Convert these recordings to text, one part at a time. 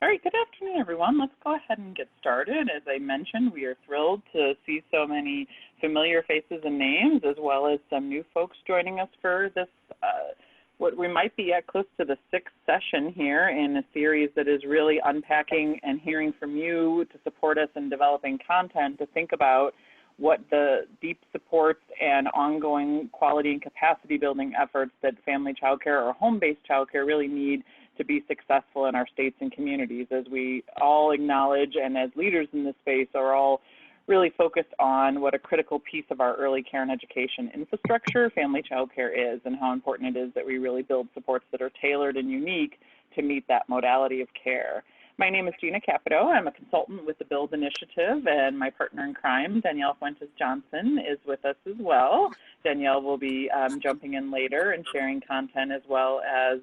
All right, good afternoon, everyone. Let's go ahead and get started. As I mentioned, we are thrilled to see so many familiar faces and names, as well as some new folks joining us for this, what we might be at close to the 6th session here in a series that is really unpacking and hearing from you to support us in developing content to think about what the deep supports and ongoing quality and capacity building efforts that family childcare or home-based childcare really need to be successful in our states and communities, as we all acknowledge and as leaders in this space are all really focused on what a critical piece of our early care and education infrastructure family childcare is, and how important it is that we really build supports that are tailored and unique to meet that modality of care. My name is Gina Capito. I'm a consultant with the Build Initiative, and my partner in crime, Danielle Fuentes-Johnson, is with us as well. Danielle will be jumping in later and sharing content as well as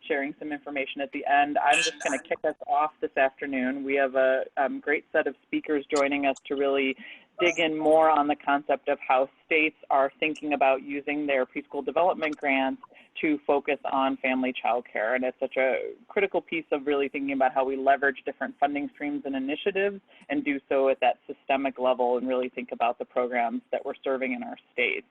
sharing some information at the end. I'm just going to kick us off this afternoon. We have a great set of speakers joining us to really dig in more on the concept of how states are thinking about using their preschool development grants to focus on family childcare. And it's such a critical piece of really thinking about how we leverage different funding streams and initiatives and do so at that systemic level and really think about the programs that we're serving in our states.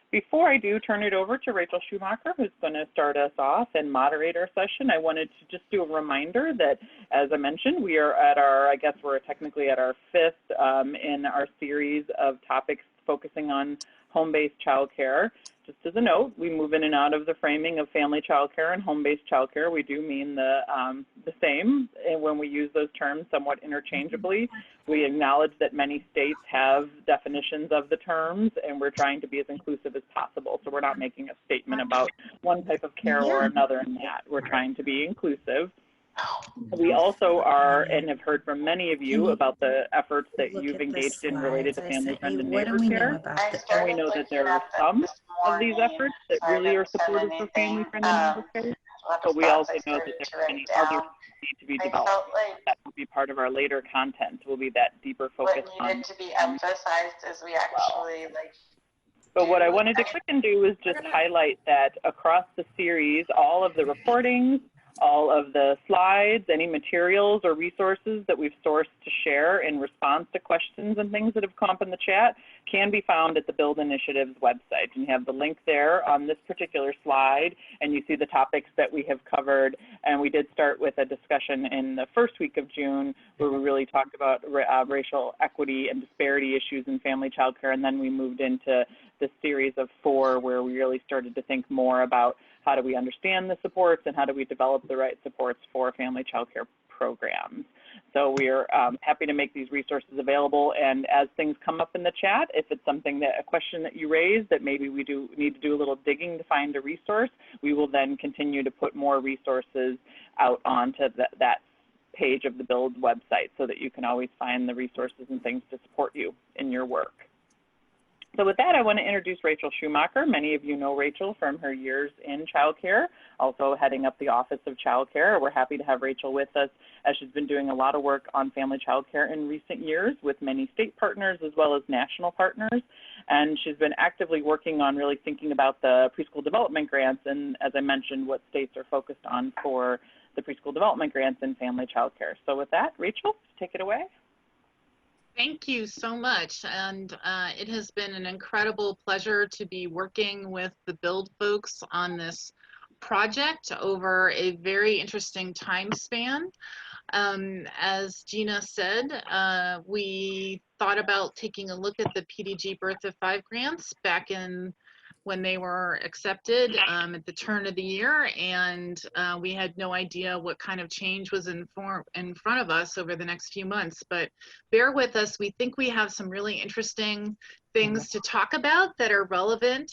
Before I do turn it over to Rachel Schumacher, who's going to start us off and moderate our session, I wanted to just do a reminder that, as I mentioned, we are at our, I guess we're technically at our 5th in our series of topics focusing on home-based childcare. Just as a note, we move in and out of the framing of family childcare and home-based childcare. We do mean the same when we use those terms somewhat interchangeably. We acknowledge that many states have definitions of the terms, and we're trying to be as inclusive as possible. So we're not making a statement about one type of care or another in that. We're trying to be inclusive. We also are, and have heard from many of you about the efforts that you've engaged in related to family friend and neighbor care. And we know that there are some of these efforts that really are supportive for family friend and neighbor care, but we also know that there are many others that need to be developed. That will be part of our later content, will be that deeper focus on to be emphasized as we actually But what I wanted to quick and do is just highlight that across the series, all of the recordings, all of the slides, any materials or resources that we've sourced to share in response to questions and things that have come up in the chat can be found at the Build Initiative's website. And you have the link there on this particular slide, and you see the topics that we have covered. And we did start with a discussion in the first week of June where we really talked about racial equity and disparity issues in family childcare, and then we moved into this series of 4 where we really started to think more about how do we understand the supports and how do we develop the right supports for family childcare programs. So we are happy to make these resources available, and as things come up in the chat, if it's something that a question that you raised that maybe we do need to do a little digging to find a resource, we will then continue to put more resources out onto that page of the Build website so that you can always find the resources and things to support you in your work. So with that, I want to introduce Rachel Schumacher. Many of you know Rachel from her years in childcare, also heading up the Office of Childcare. We're happy to have Rachel with us, as she's been doing a lot of work on family childcare in recent years with many state partners as well as national partners. And she's been actively working on really thinking about the preschool development grants and, as I mentioned, what states are focused on for the preschool development grants in family childcare. So with that, Rachel, take it away. Thank you so much, and it has been an incredible pleasure to be working with the Build folks on this project over a very interesting time span. As Gina said, we thought about taking a look at the PDG Birth of 5 grants back in when they were accepted at the turn of the year, and we had no idea what kind of change was in front of us over the next few months. But bear with us, we think we have some really interesting things to talk about that are relevant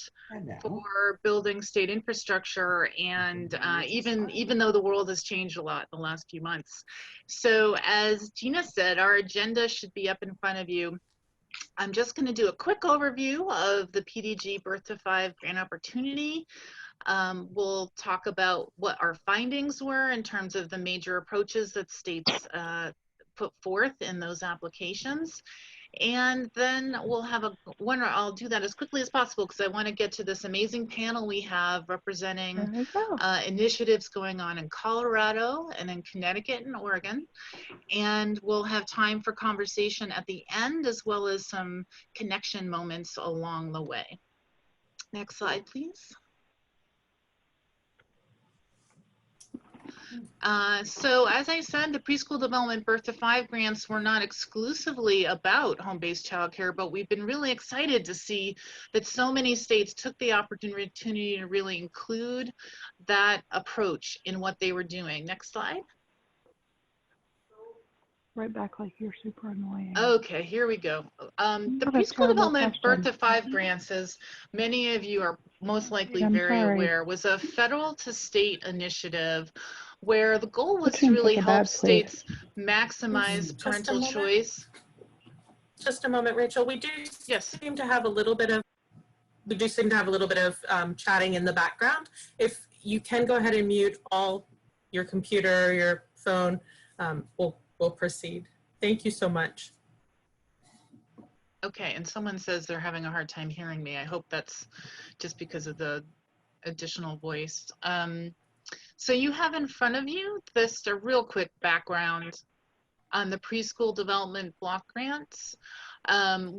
for building state infrastructure, and even though the world has changed a lot in the last few months. So as Gina said, our agenda should be up in front of you. I'm just going to do a quick overview of the PDG Birth to 5 grant opportunity. We'll talk about what our findings were in terms of the major approaches that states put forth in those applications. And then we'll have I'll do that as quickly as possible because I want to get to this amazing panel we have representing initiatives going on in Colorado and in Connecticut and Oregon. And we'll have time for conversation at the end as well as some connection moments along the way. Next slide, please. So as I said, the Preschool Development Birth to 5 grants were not exclusively about home-based childcare, but we've been really excited to see that so many states took the opportunity to really include that approach in what they were doing. Next slide. Right back like you're super annoying. Okay, here we go. The Preschool Development Birth to 5 grants, as many of you are most likely very aware, was a federal to state initiative where the goal was to really help states maximize parental choice. Just a moment, Rachel. We do seem to have a little bit of chatting in the background. If you can go ahead and mute all your computer, your phone, we'll proceed. Thank you so much. Okay, and someone says they're having a hard time hearing me. I hope that's just because of the additional voice. So you have in front of you a real quick background on the Preschool Development Block Grants,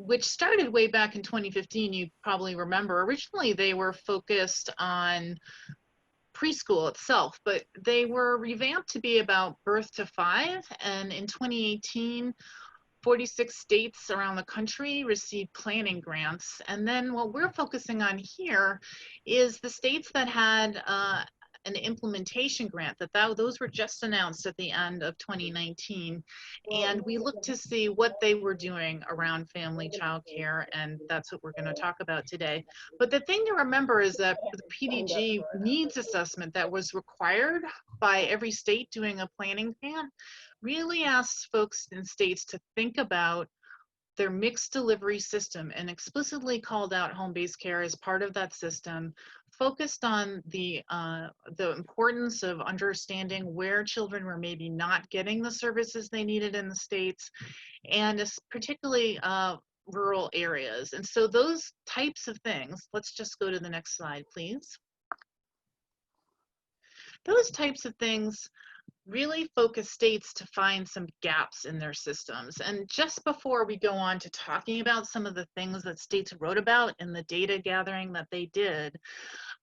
which started way back in 2015. You probably remember. Originally, they were focused on preschool itself, but they were revamped to be about birth to 5. And in 2018, 46 states around the country received planning grants. And then what we're focusing on here is the states that had an implementation grant, those were just announced at the end of 2019. And we look to see what they were doing around family child care, and that's what we're going to talk about today. But the thing to remember is that the PDG needs assessment that was required by every state doing a planning grant really asks folks in states to think about their mixed delivery system and explicitly called out home-based care as part of that system, focused on the importance of understanding where children were maybe not getting the services they needed in the states, and particularly rural areas. And so those types of things, let's just go to the next slide, please. Those types of things really focus states to find some gaps in their systems. And just before we go on to talking about some of the things that states wrote about in the data gathering that they did,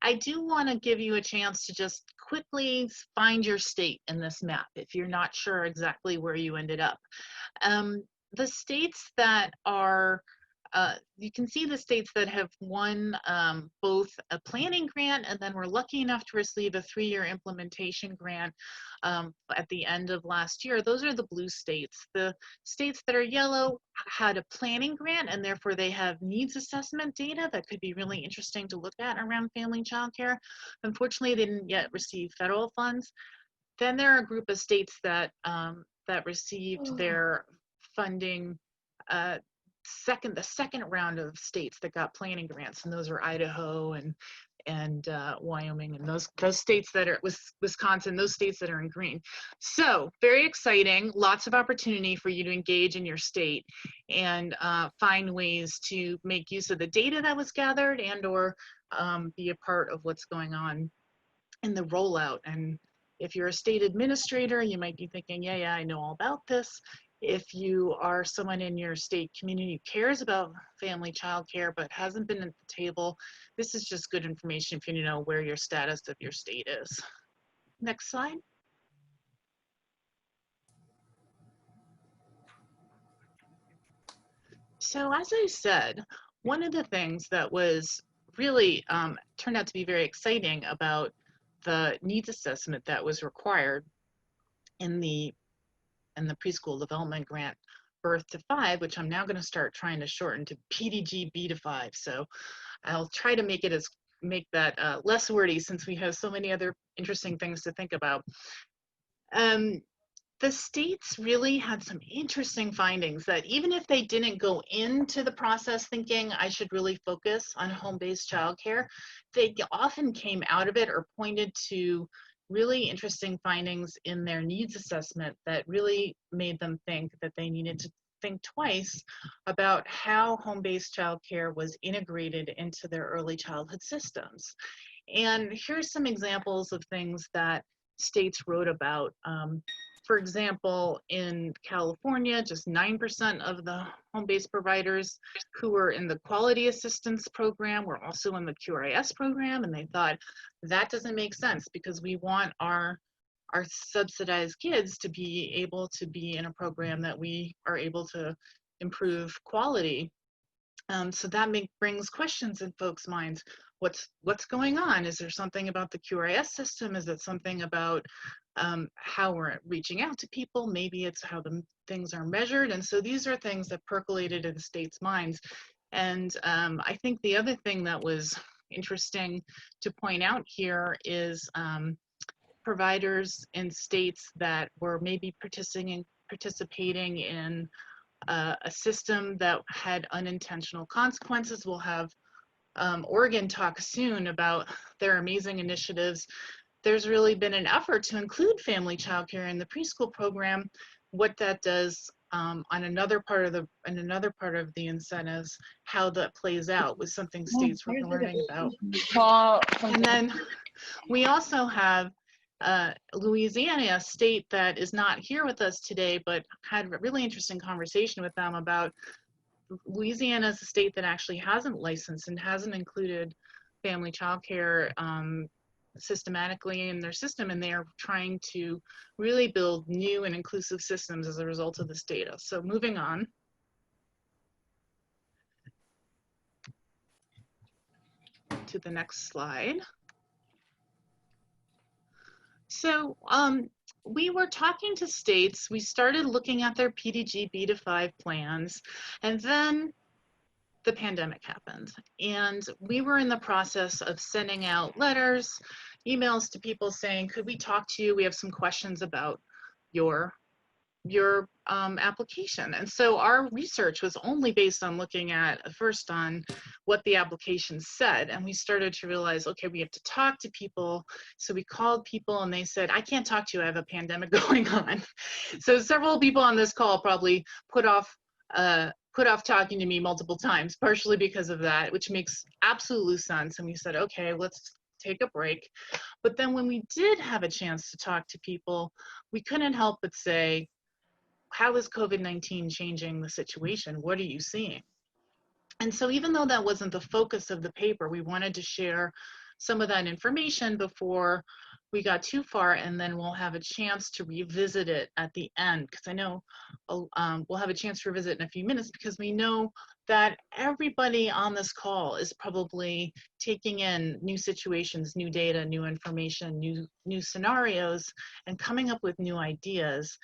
I do want to give you a chance to just quickly find your state in this map if you're not sure exactly where you ended up. The states that are you can see the states that have won both a planning grant and then were lucky enough to receive a 3-year implementation grant at the end of last year. Those are the blue states. The states that are yellow had a planning grant, and therefore they have needs assessment data that could be really interesting to look at around family and child care. Unfortunately, they didn't yet receive federal funds. Then there are a group of states that received their funding the second round of states that got planning grants, and those are Idaho and Wyoming, and those states that are Wisconsin, those states that are in green. So very exciting, lots of opportunity for you to engage in your state and find ways to make use of the data that was gathered and or be a part of what's going on in the rollout. And if you're a state administrator, you might be thinking, yeah, I know all about this. If you are someone in your state community who cares about family child care but hasn't been at the table, this is just good information for you to know where your status of your state is. Next slide. So as I said, one of the things that was really turned out to be very exciting about the needs assessment that was required in the Preschool Development Grant Birth to 5, which I'm now going to start trying to shorten to PDG B-5. So I'll try to make that less wordy since we have so many other interesting things to think about. The states really had some interesting findings that even if they didn't go into the process thinking I should really focus on home-based childcare, they often came out of it or pointed to really interesting findings in their needs assessment that really made them think that they needed to think twice about how home-based childcare was integrated into their early childhood systems. And here's some examples of things that states wrote about. For example, in California, just 9% of the home-based providers who were in the quality assistance program were also in the QRIS program, and they thought that doesn't make sense because we want our subsidized kids to be able to be in a program that we are able to improve quality. So that brings questions in folks' minds. What's going on? Is there something about the QRIS system? Is it something about how we're reaching out to people? Maybe it's how the things are measured. And so these are things that percolated in the state's minds. And I think the other thing that was interesting to point out here is providers in states that were maybe participating in a system that had unintentional consequences. We'll have Oregon talk soon about their amazing initiatives. There's really been an effort to include family childcare in the preschool program. What that does on another part of the incentives, how that plays out was something states were learning about. And then we also have Louisiana, a state that is not here with us today, but had a really interesting conversation with them about Louisiana is a state that actually hasn't licensed and hasn't included family childcare systematically in their system, and they are trying to really build new and inclusive systems as a result of this data. So moving on. To the next slide. So we were talking to states, we started looking at their PDG B-5 plans, and then the pandemic happened. And we were in the process of sending out letters, emails to people saying, could we talk to you? We have some questions about your application. And so our research was only based on looking at first on what the application said. And we started to realize, okay, we have to talk to people. So we called people and they said, I can't talk to you, I have a pandemic going on. So several people on this call probably put off talking to me multiple times, partially because of that, which makes absolute sense. And we said, okay, let's take a break. But then when we did have a chance to talk to people, we couldn't help but say, how is COVID-19 changing the situation? What are you seeing? And so even though that wasn't the focus of the paper, we wanted to share some of that information before we got too far, and then we'll have a chance to revisit it at the end, because I know we'll have a chance to revisit in a few minutes, because we know that everybody on this call is probably taking in new situations, new data, new information, new scenarios, and coming up with new ideas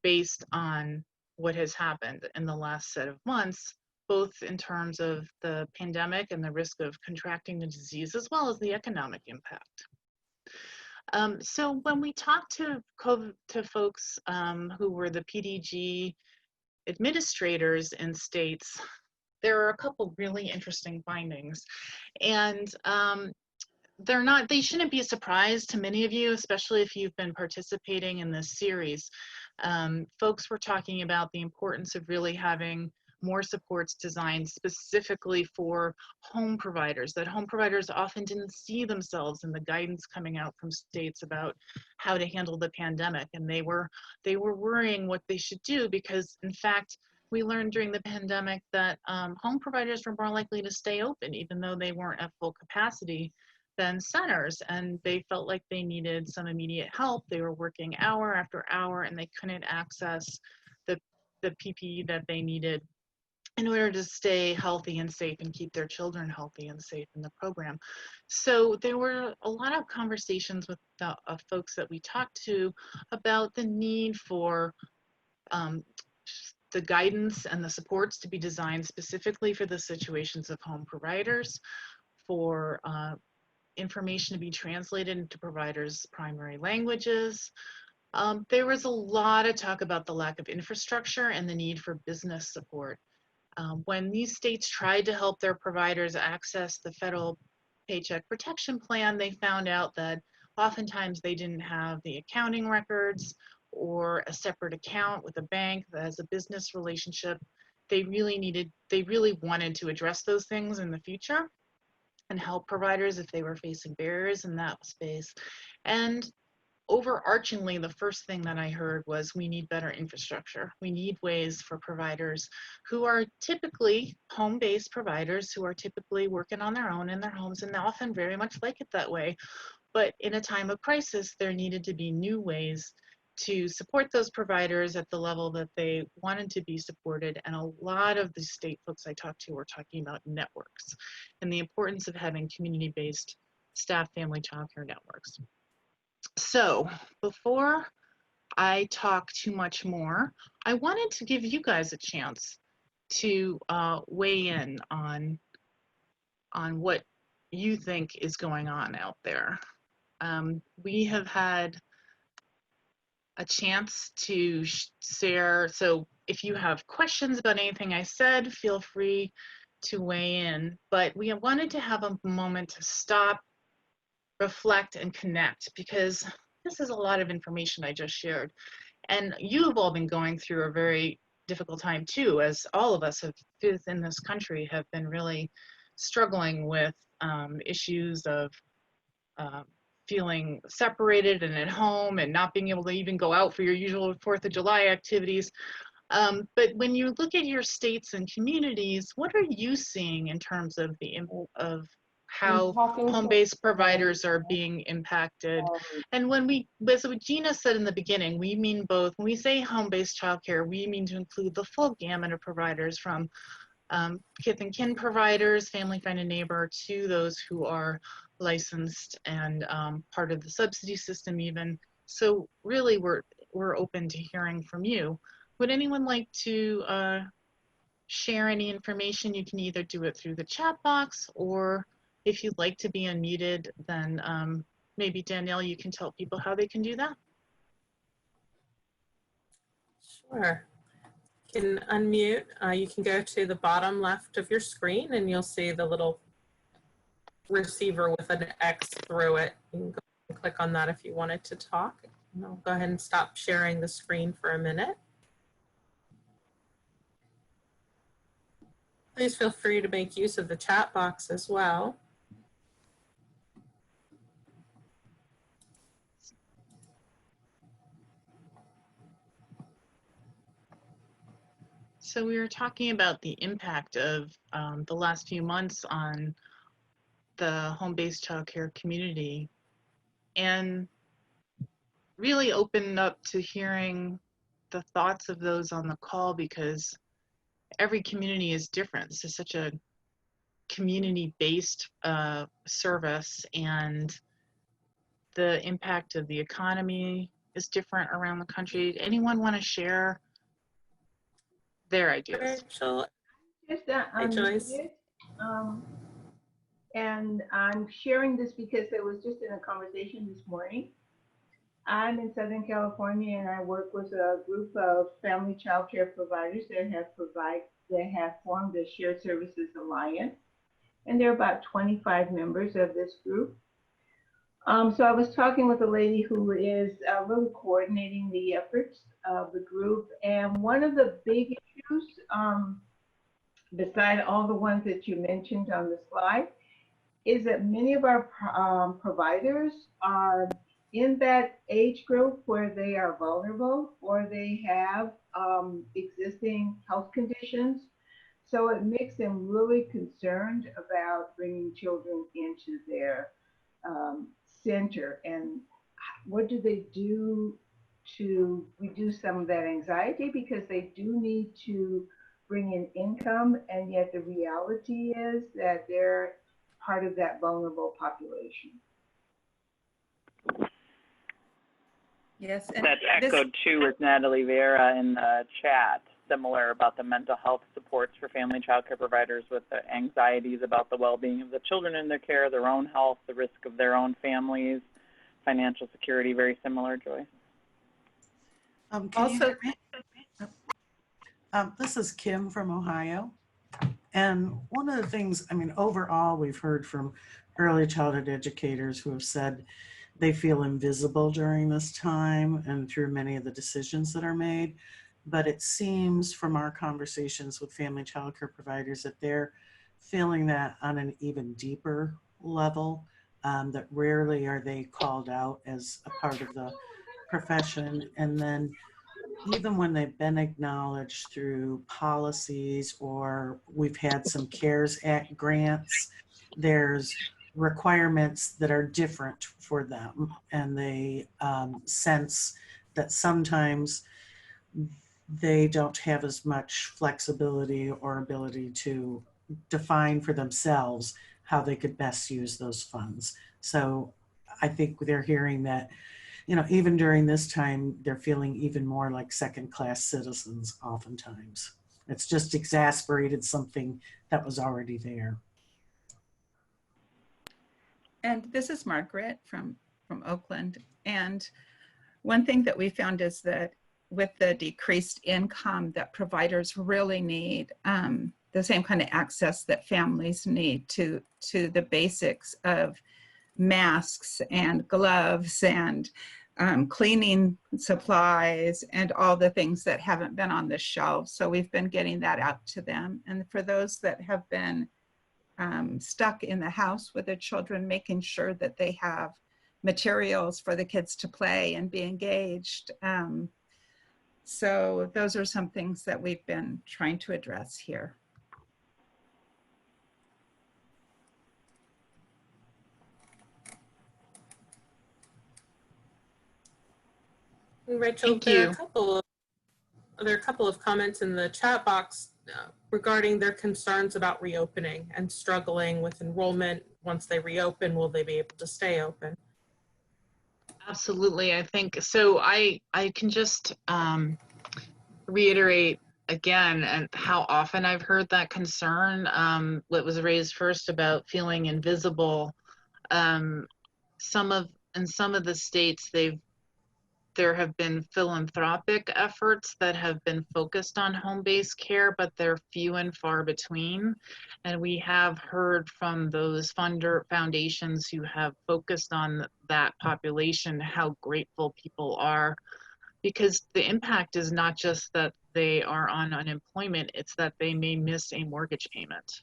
based on what has happened in the last set of months, both in terms of the pandemic and the risk of contracting the disease, as well as the economic impact. So when we talked to folks who were the PDG administrators in states, there are a couple really interesting findings. And they shouldn't be a surprise to many of you, especially if you've been participating in this series. Folks were talking about the importance of really having more supports designed specifically for home providers, that home providers often didn't see themselves in the guidance coming out from states about how to handle the pandemic. And they were worrying what they should do, because in fact, we learned during the pandemic that home providers were more likely to stay open, even though they weren't at full capacity, than centers, and they felt like they needed some immediate help. They were working hour after hour, and they couldn't access the PPE that they needed in order to stay healthy and safe and keep their children healthy and safe in the program. So there were a lot of conversations with the folks that we talked to about the need for the guidance and the supports to be designed specifically for the situations of home providers, for information to be translated into providers' primary languages. There was a lot of talk about the lack of infrastructure and the need for business support. When these states tried to help their providers access the federal Paycheck Protection Plan, they found out that oftentimes they didn't have the accounting records, or a separate account with a bank that has a business relationship. They really wanted to address those things in the future and help providers if they were facing barriers in that space. And overarchingly, the first thing that I heard was we need better infrastructure. We need ways for providers who are typically home-based providers, who are typically working on their own in their homes, and often very much like it that way. But in a time of crisis, there needed to be new ways to support those providers at the level that they wanted to be supported. And a lot of the state folks I talked to were talking about networks and the importance of having community-based staff family child care networks. So before I talk too much more, I wanted to give you guys a chance to weigh in on what you think is going on out there. We have had a chance to share, so if you have questions about anything I said, feel free to weigh in. But we wanted to have a moment to stop, reflect, and connect, because this is a lot of information I just shared. And you've all been going through a very difficult time too, as all of us in this country have been really struggling with issues of feeling separated and at home and not being able to even go out for your usual 4th of July activities. But when you look at your states and communities, what are you seeing in terms of how home-based providers are being impacted? And as Gina said in the beginning, we mean both. When we say home-based childcare, we mean to include the full gamut of providers, from kith and kin providers, family, friend, and neighbor, to those who are licensed and part of the subsidy system even. So really, we're open to hearing from you. Would anyone like to share any information? You can either do it through the chat box, or if you'd like to be unmuted, then maybe Danielle, you can tell people how they can do that. Sure. You can unmute. You can go to the bottom left of your screen and you'll see the little receiver with an X through it. You can go and click on that if you wanted to talk. And I'll go ahead and stop sharing the screen for a minute. Please feel free to make use of the chat box as well. So we were talking about the impact of the last few months on the home-based childcare community, and really opened up to hearing the thoughts of those on the call, because every community is different. This is such a community-based service, and the impact of the economy is different around the country. Anyone want to share their ideas? Rachel, Just Joyce. And I'm sharing this because I was just in a conversation this morning. I'm in Southern California, and I work with a group of family child care providers that have formed a Shared Services Alliance, and there are about 25 members of this group. So I was talking with a lady who is really coordinating the efforts of the group, and one of the big issues, beside all the ones that you mentioned on the slide, is that many of our providers are in that age group where they are vulnerable or they have existing health conditions. So it makes them really concerned about bringing children into their center. And what do they do to reduce some of that anxiety? Because they do need to bring in income, and yet the reality is that they're part of that vulnerable population. Yes, and that's echoed too with Natalie Vera in the chat, similar about the mental health supports for family child care providers with the anxieties about the well-being of the children in their care, their own health, the risk of their own families, financial security, very similar, Joyce. This is Kim from Ohio. And one of the things, I mean, overall, we've heard from early childhood educators who have said they feel invisible during this time and through many of the decisions that are made. But it seems from our conversations with family child care providers that they're feeling that on an even deeper level, that rarely are they called out as a part of the profession. And then even when they've been acknowledged through policies or we've had some CARES Act grants, there's requirements that are different for them. And they sense that sometimes they don't have as much flexibility or ability to define for themselves how they could best use those funds. So I think they're hearing that, even during this time, they're feeling even more like second-class citizens oftentimes. It's just exasperated something that was already there. And this is Margaret from Oakland. And one thing that we found is that with the decreased income, that providers really need the same kind of access that families need to the basics of masks and gloves and cleaning supplies and all the things that haven't been on the shelves. So we've been getting that out to them. And for those that have been stuck in the house with their children, making sure that they have materials for the kids to play and be engaged. So those are some things that we've been trying to address here. Rachel, Thank there you. are a couple of comments in the chat box regarding their concerns about reopening and struggling with enrollment. Once they reopen, will they be able to stay open? Absolutely. I think so. I can just reiterate again and how often I've heard that concern. What was raised first about feeling invisible. In some of the states, there have been philanthropic efforts that have been focused on home-based care, but they're few and far between. And we have heard from those foundations who have focused on that population how grateful people are, because the impact is not just that they are on unemployment, it's that they may miss a mortgage payment.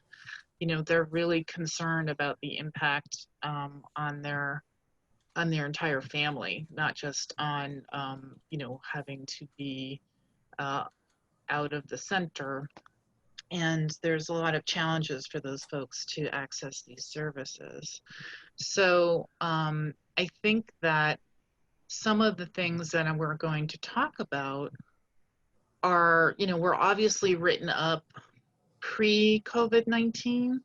They're really concerned about the impact on their entire family, not just on, having to be out of the center. And there's a lot of challenges for those folks to access these services. So I think that some of the things that we're going to talk about are, we're obviously written up pre-COVID-19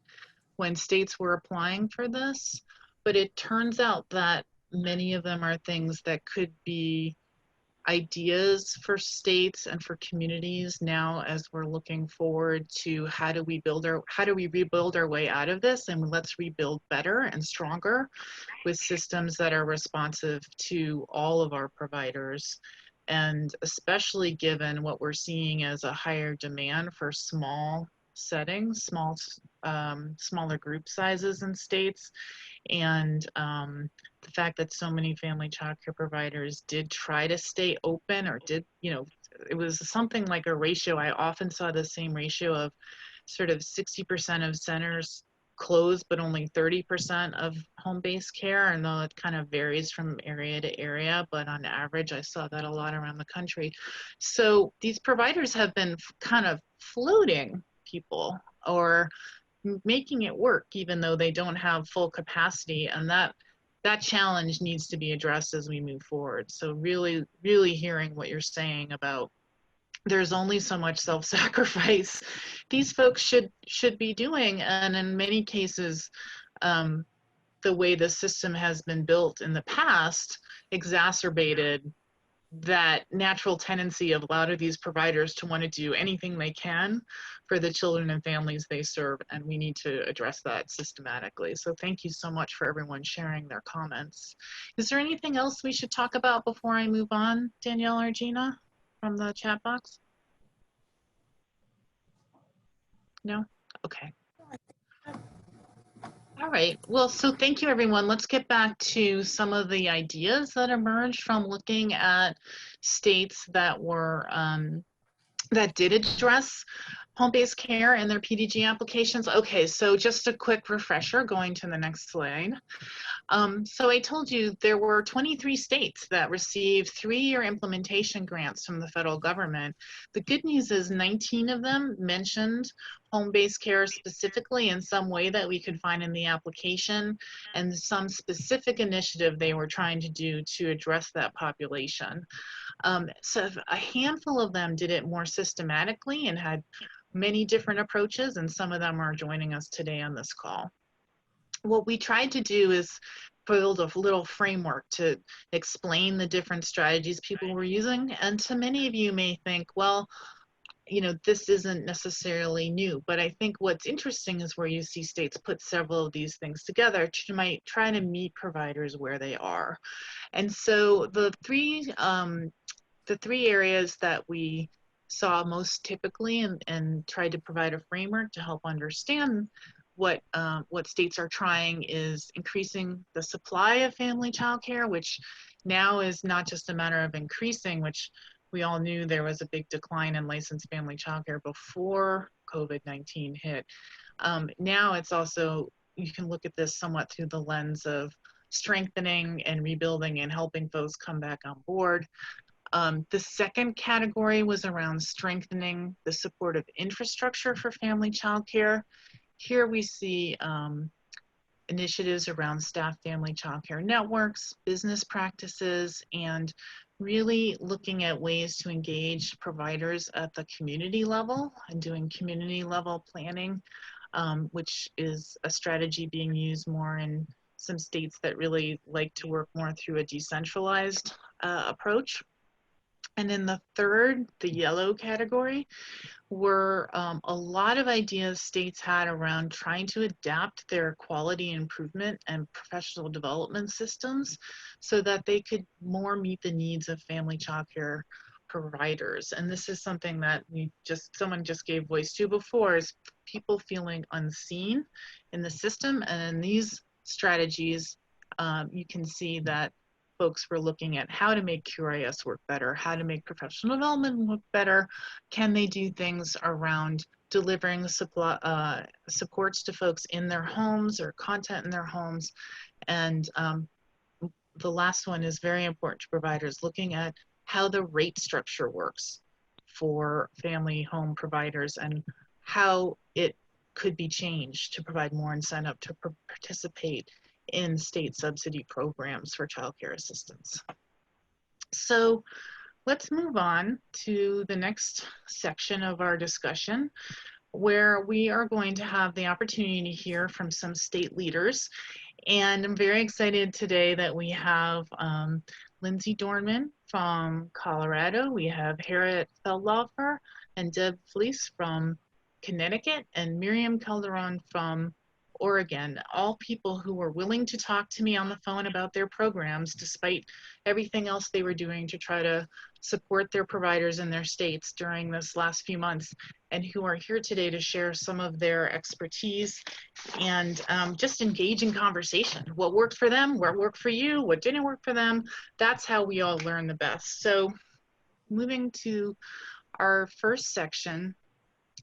when states were applying for this, but it turns out that many of them are things that could be ideas for states and for communities now as we're looking forward to how do we rebuild our way out of this, and let's rebuild better and stronger with systems that are responsive to all of our providers, and especially given what we're seeing as a higher demand for small settings, smaller group sizes in states, and the fact that so many family child care providers did try to stay open, or did, it was something like a ratio. I often saw the same ratio of sort of 60% of centers closed, but only 30% of home-based care. And though it kind of varies from area to area, but on average, I saw that a lot around the country. So these providers have been kind of floating people or making it work, even though they don't have full capacity. And that challenge needs to be addressed as we move forward. So really, really hearing what you're saying about there's only so much self-sacrifice these folks should be doing. And in many cases, the way the system has been built in the past exacerbated that natural tendency of a lot of these providers to want to do anything they can for the children and families they serve, and we need to address that systematically. So thank you so much for everyone sharing their comments. Is there anything else we should talk about before I move on, Danielle or Gina, from the chat box? No? Okay. All right. Well, so thank you, everyone. Let's get back to some of the ideas that emerged from looking at states that were that did address home-based care in their PDG applications. Okay, so just a quick refresher, going to the next slide. So I told you there were 23 states that received 3-year implementation grants from the federal government. The good news is 19 of them mentioned home-based care specifically in some way that we could find in the application, and some specific initiative they were trying to do to address that population. So a handful of them did it more systematically and had many different approaches, and some of them are joining us today on this call. What we tried to do is build a little framework to explain the different strategies people were using. And to many of you may think, well, you know, this isn't necessarily new, but I think what's interesting is where you see states put several of these things together to try to meet providers where they are. And so the three areas that we saw most typically and tried to provide a framework to help understand what states are trying is increasing the supply of family childcare, which now is not just a matter of increasing, which we all knew there was a big decline in licensed family childcare before COVID-19 hit. Now it's also, you can look at this somewhat through the lens of strengthening and rebuilding and helping folks come back on board. The second category was around strengthening the supportive infrastructure for family childcare. Here we see initiatives around staff family childcare networks, business practices, and really looking at ways to engage providers at the community level and doing community level planning, which is a strategy being used more in some states that really like to work more through a decentralized approach. And in the third, the yellow category, were a lot of ideas states had around trying to adapt their quality improvement and professional development systems so that they could more meet the needs of family childcare providers. And this is something that someone just gave voice to before, is people feeling unseen in the system. And in these strategies, you can see that folks were looking at how to make QRIS work better, how to make professional development work better. Can they do things around delivering supports to folks in their homes or content in their homes? And the last one is very important to providers, looking at how the rate structure works for family home providers and how it could be changed to provide more incentive to participate in state subsidy programs for childcare assistance. So let's move on to the next section of our discussion, where we are going to have the opportunity to hear from some state leaders. And I'm very excited today that we have Lindsay Dornman from Colorado, we have Harriet Feldhofer and Deb Fleece from Connecticut, and Miriam Calderon from Oregon, all people who were willing to talk to me on the phone about their programs despite everything else they were doing to try to support their providers in their states during this last few months, and who are here today to share some of their expertise and just engage in conversation. What worked for them, what worked for you, what didn't work for them. That's how we all learn the best. So moving to our first section,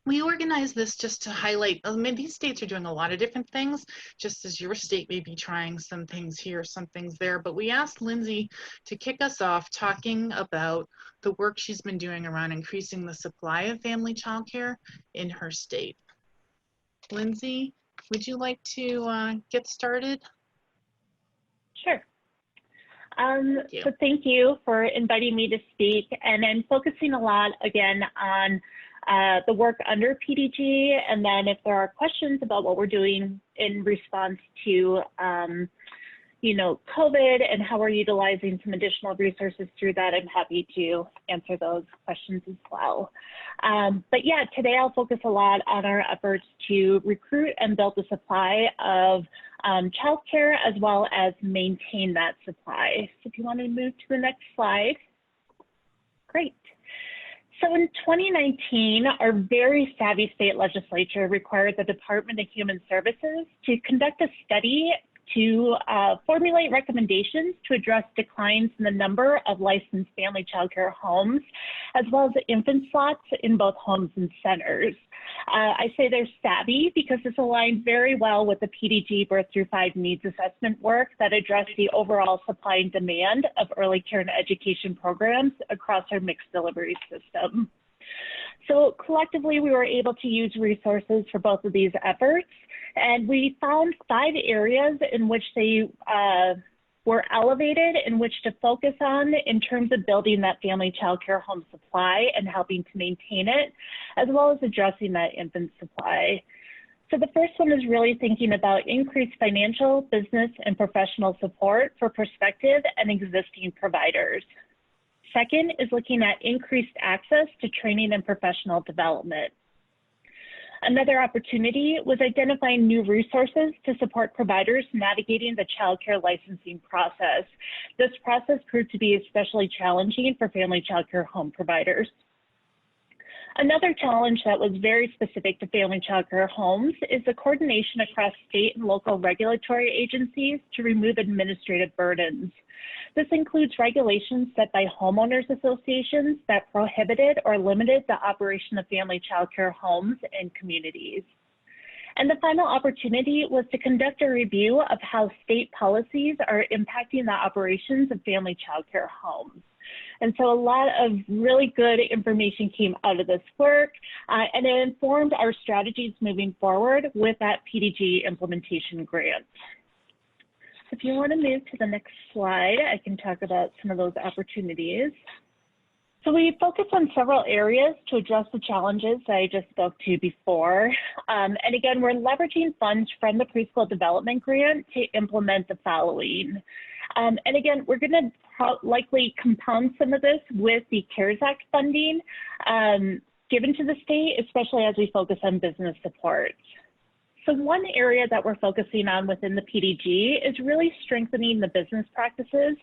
we organized this just to highlight, I mean, these states are doing a lot of different things, just as your state may be trying some things here, some things there, but we asked Lindsay to kick us off talking about the work she's been doing around increasing the supply of family childcare in her state. Lindsay, would you like to get started? Sure. So thank you for inviting me to speak, and I'm focusing a lot again on the work under PDG, and then if there are questions about what we're doing in response to, you know, COVID and how we're utilizing some additional resources through that, I'm happy to answer those questions as well. But yeah, today I'll focus a lot on our efforts to recruit and build the supply of childcare as well as maintain that supply. So if you want to move to the next slide, great. So in 2019, our very savvy state legislature required the Department of Human Services to conduct a study to formulate recommendations to address declines in the number of licensed family child care homes, as well as the infant slots in both homes and centers. I say they're savvy because this aligned very well with the PDG birth through 5 needs assessment work that addressed the overall supply and demand of early care and education programs across our mixed delivery system. So collectively, we were able to use resources for both of these efforts, and we found 5 areas in which they were elevated in which to focus on in terms of building that family child care home supply and helping to maintain it, as well as addressing that infant supply. So the first one is really thinking about increased financial, business, and professional support for prospective and existing providers. Second is looking at increased access to training and professional development. Another opportunity was identifying new resources to support providers navigating the child care licensing process. This process proved to be especially challenging for family child care home providers. Another challenge that was very specific to family child care homes is the coordination across state and local regulatory agencies to remove administrative burdens. This includes regulations set by homeowners associations that prohibited or limited the operation of family child care homes and communities. And the final opportunity was to conduct a review of how state policies are impacting the operations of family child care homes. And so a lot of really good information came out of this work, and it informed our strategies moving forward with that PDG implementation grant. If you want to move to the next slide, I can talk about some of those opportunities. So we focus on several areas to address the challenges that I just spoke to before. And again, we're leveraging funds from the Preschool Development Grant to implement the following. And again, we're going to likely compound some of this with the CARES Act funding given to the state, especially as we focus on business support. So one area that we're focusing on within the PDG is really strengthening the business practices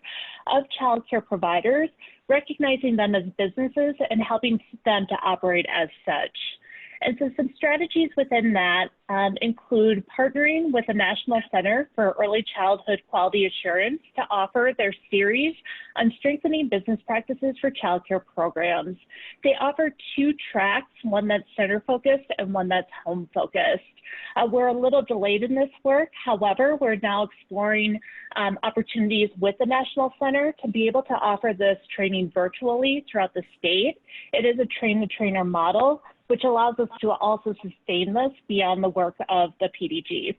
of child care providers, recognizing them as businesses and helping them to operate as such. And so some strategies within that include partnering with the National Center for Early Childhood Quality Assurance to offer their series on strengthening business practices for child care programs. They offer 2 tracks, one that's center focused and one that's home focused. We're a little delayed in this work. However, we're now exploring opportunities with the National Center to be able to offer this training virtually throughout the state. It is a train-the-trainer model, which allows us to also sustain this beyond the work of the PDG.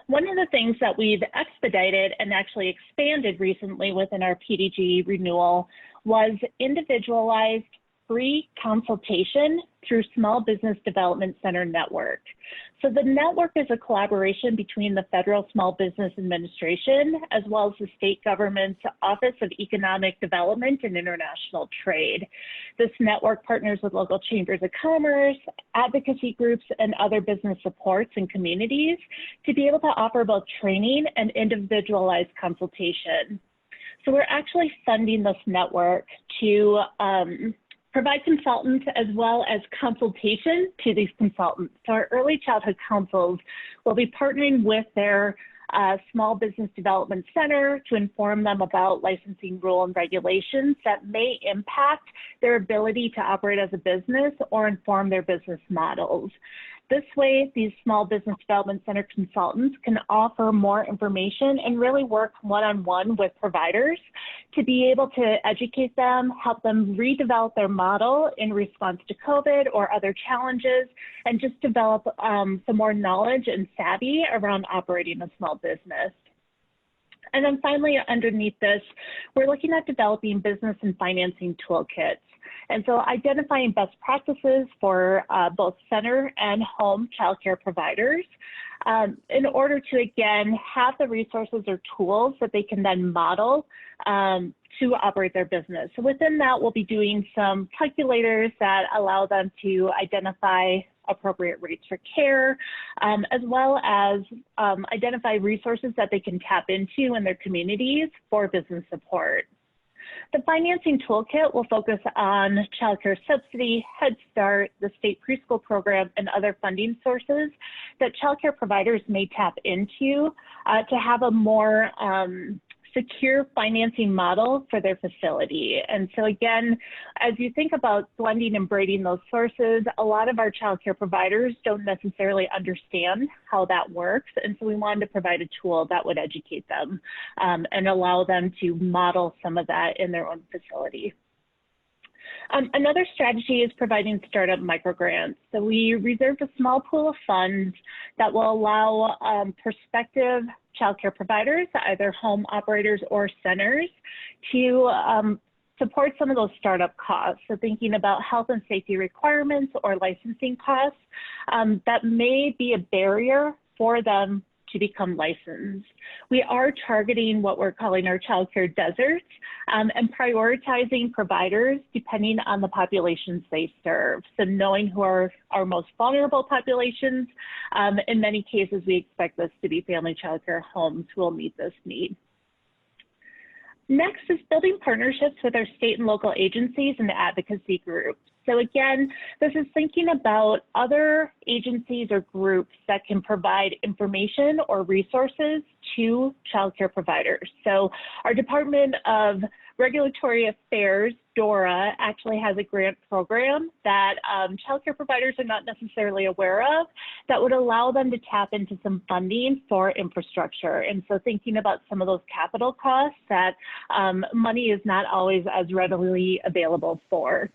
One of the things that we've expedited and actually expanded recently within our PDG renewal was individualized free consultation through Small Business Development Center Network. So the network is a collaboration between the Federal Small Business Administration as well as the state government's Office of Economic Development and International Trade. This network partners with local chambers of commerce, advocacy groups, and other business supports and communities to be able to offer both training and individualized consultation. So we're actually funding this network to provide consultants as well as consultation to these consultants. So our early childhood councils will be partnering with their Small Business Development Center to inform them about licensing rule and regulations that may impact their ability to operate as a business or inform their business models. This way, these Small Business Development Center consultants can offer more information and really work one-on-one with providers to be able to educate them, help them redevelop their model in response to COVID or other challenges, and just develop some more knowledge and savvy around operating a small business. And then finally, underneath this, we're looking at developing business and financing toolkits. And so identifying best practices for both center and home childcare providers in order to, again, have the resources or tools that they can then model to operate their business. So within that, we'll be doing some calculators that allow them to identify appropriate rates for care, as well as identify resources that they can tap into in their communities for business support. The financing toolkit will focus on child care subsidy, Head Start, the state preschool program, and other funding sources that child care providers may tap into to have a more secure financing model for their facility. And so again, as you think about blending and braiding those sources, a lot of our child care providers don't necessarily understand how that works. And so we wanted to provide a tool that would educate them and allow them to model some of that in their own facility. Another strategy is providing startup microgrants. So we reserved a small pool of funds that will allow prospective childcare providers, either home operators or centers, to support some of those startup costs. So thinking about health and safety requirements or licensing costs that may be a barrier for them to become licensed. We are targeting what we're calling our childcare deserts and prioritizing providers depending on the populations they serve. So knowing who are our most vulnerable populations, in many cases we expect this to be family childcare homes who will meet this need. Next is building partnerships with our state and local agencies and advocacy groups. So again, this is thinking about other agencies or groups that can provide information or resources to childcare providers. So our Department of Regulatory Affairs, DORA, actually has a grant program that childcare providers are not necessarily aware of that would allow them to tap into some funding for infrastructure. And so thinking about some of those capital costs that money is not always as readily available for.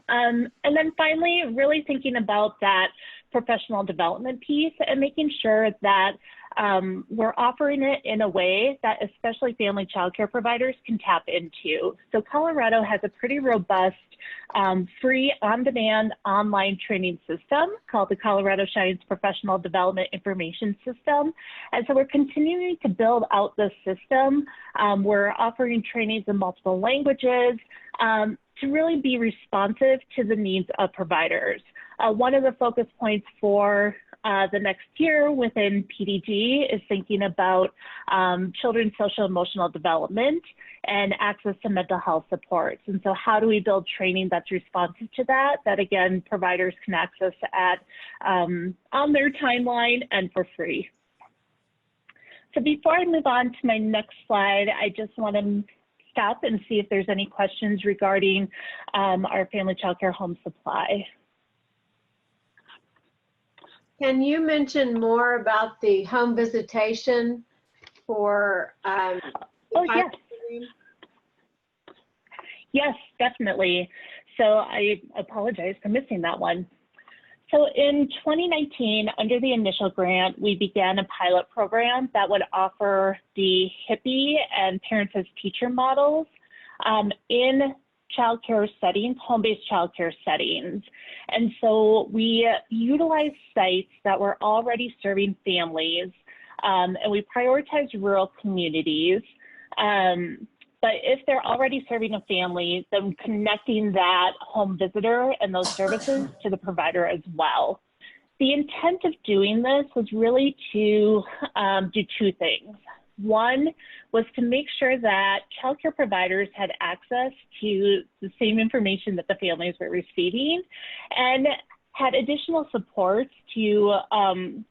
And then finally, really thinking about that professional development piece and making sure that we're offering it in a way that especially family childcare providers can tap into. So Colorado has a pretty robust free on-demand online training system called the Colorado Shines Professional Development Information System. And so we're continuing to build out this system. We're offering trainings in multiple languages to really be responsive to the needs of providers. One of the focus points for the next year within PDG is thinking about children's social emotional development and access to mental health supports. And so how do we build training that's responsive to that, that again, providers can access at on their timeline and for free. So before I move on to my next slide, I just want to stop and see if there's any questions regarding our family childcare home supply. Can you mention more about the home visitation for oh, yes. Yes, definitely. So I apologize for missing that one. So in 2019, under the initial grant, we began a pilot program that would offer the HIPPY and Parents as Teacher models in childcare settings, home-based childcare settings. And so we utilized sites that were already serving families, and we prioritized rural communities. But if they're already serving a family, then connecting that home visitor and those services to the provider as well. The intent of doing this was really to do two things. One was to make sure that childcare providers had access to the same information that the families were receiving and had additional supports to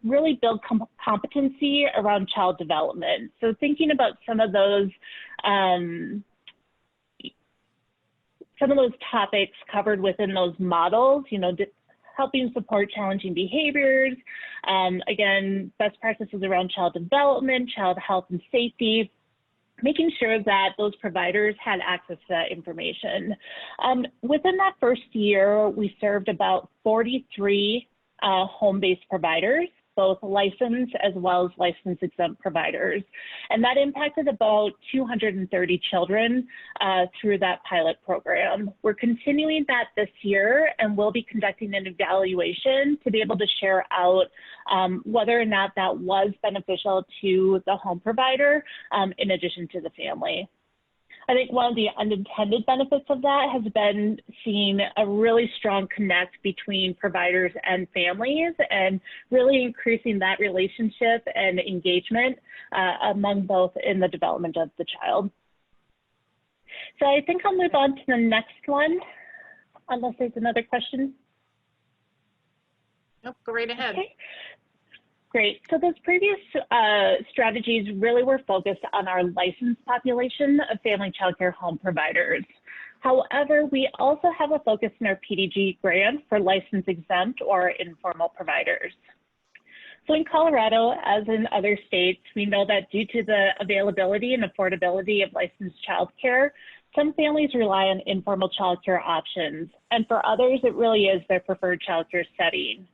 really build competency around child development. So thinking about some of those topics covered within those models, you know, helping support challenging behaviors, again, best practices around child development, child health and safety, making sure that those providers had access to that information. Within that first year, we served about 43 home-based providers, both licensed as well as license exempt providers. And that impacted about 230 children through that pilot program. We're continuing that this year and we'll be conducting an evaluation to be able to share out whether or not that was beneficial to the home provider in addition to the family. I think one of the unintended benefits of that has been seeing a really strong connect between providers and families and really increasing that relationship and engagement among both in the development of the child. So I think I'll move on to the next one, unless there's another question. Nope, go right ahead. Okay. Great. So those previous strategies really were focused on our licensed population of family child care home providers. However, we also have a focus in our PDG grant for license exempt or informal providers. So in Colorado, as in other states, we know that due to the availability and affordability of licensed childcare, some families rely on informal childcare options, and for others, it really is their preferred childcare setting.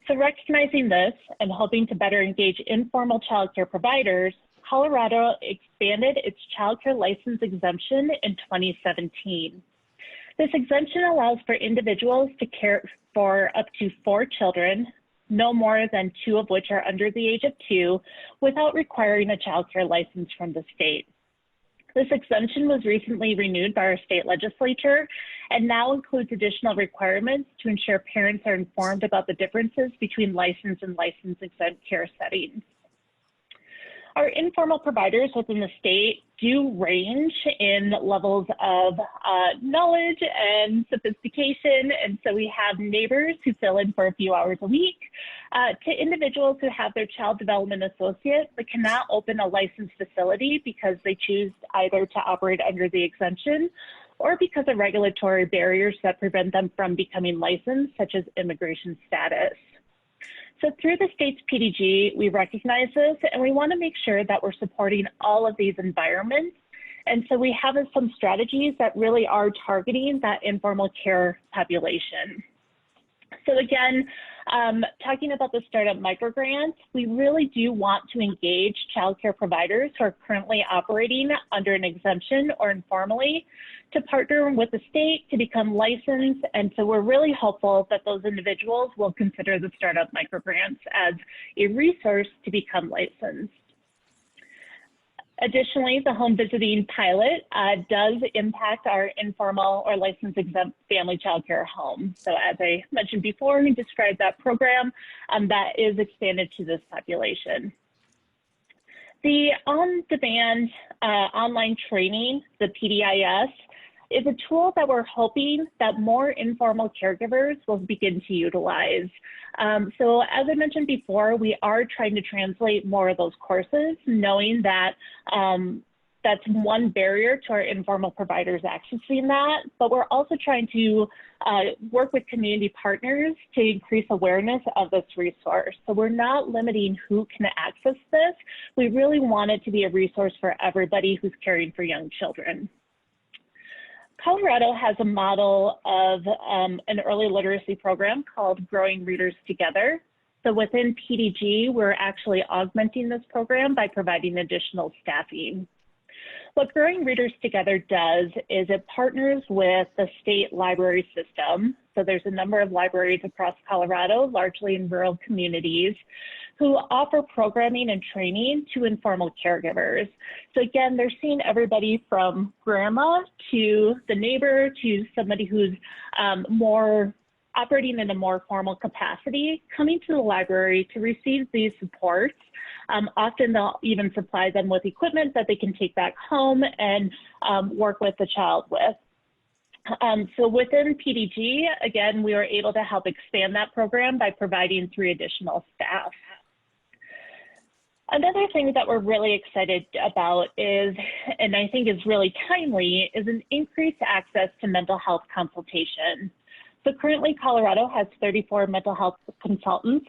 So recognizing this and hoping to better engage informal childcare providers, Colorado expanded its childcare license exemption in 2017. This exemption allows for individuals to care for up to 4 children, no more than 2 of which are under the age of 2, without requiring a childcare license from the state. This exemption was recently renewed by our state legislature and now includes additional requirements to ensure parents are informed about the differences between licensed and license exempt care settings. Our informal providers within the state do range in levels of knowledge and sophistication. And so we have neighbors who fill in for a few hours a week to individuals who have their child development associate but cannot open a licensed facility because they choose either to operate under the exemption or because of regulatory barriers that prevent them from becoming licensed, such as immigration status. So through the state's PDG, we recognize this and we want to make sure that we're supporting all of these environments. And so we have some strategies that really are targeting that informal care population. So again, talking about the startup microgrant, we really do want to engage childcare providers who are currently operating under an exemption or informally to partner with the state to become licensed. And so we're really hopeful that those individuals will consider the startup microgrants as a resource to become licensed. Additionally, the home visiting pilot does impact our informal or license exempt family child care home. So as I mentioned before, we described that program that is expanded to this population. The on-demand online training, the PDIS, is a tool that we're hoping that more informal caregivers will begin to utilize. So as I mentioned before, we are trying to translate more of those courses, knowing that that's one barrier to our informal providers accessing that, but we're also trying to work with community partners to increase awareness of this resource. So we're not limiting who can access this. We really want it to be a resource for everybody who's caring for young children. Colorado has a model of an early literacy program called Growing Readers Together. So within PDG, we're actually augmenting this program by providing additional staffing. What Growing Readers Together does is it partners with the state library system. So there's a number of libraries across Colorado, largely in rural communities, who offer programming and training to informal caregivers. So again, they're seeing everybody from grandma to the neighbor to somebody who's more operating in a more formal capacity, coming to the library to receive these supports. Often they'll even supply them with equipment that they can take back home and work with the child with. So within PDG, again, we were able to help expand that program by providing 3 additional staff. Another thing that we're really excited about is, and I think is really timely, is an increased access to mental health consultation. So currently Colorado has 34 mental health consultants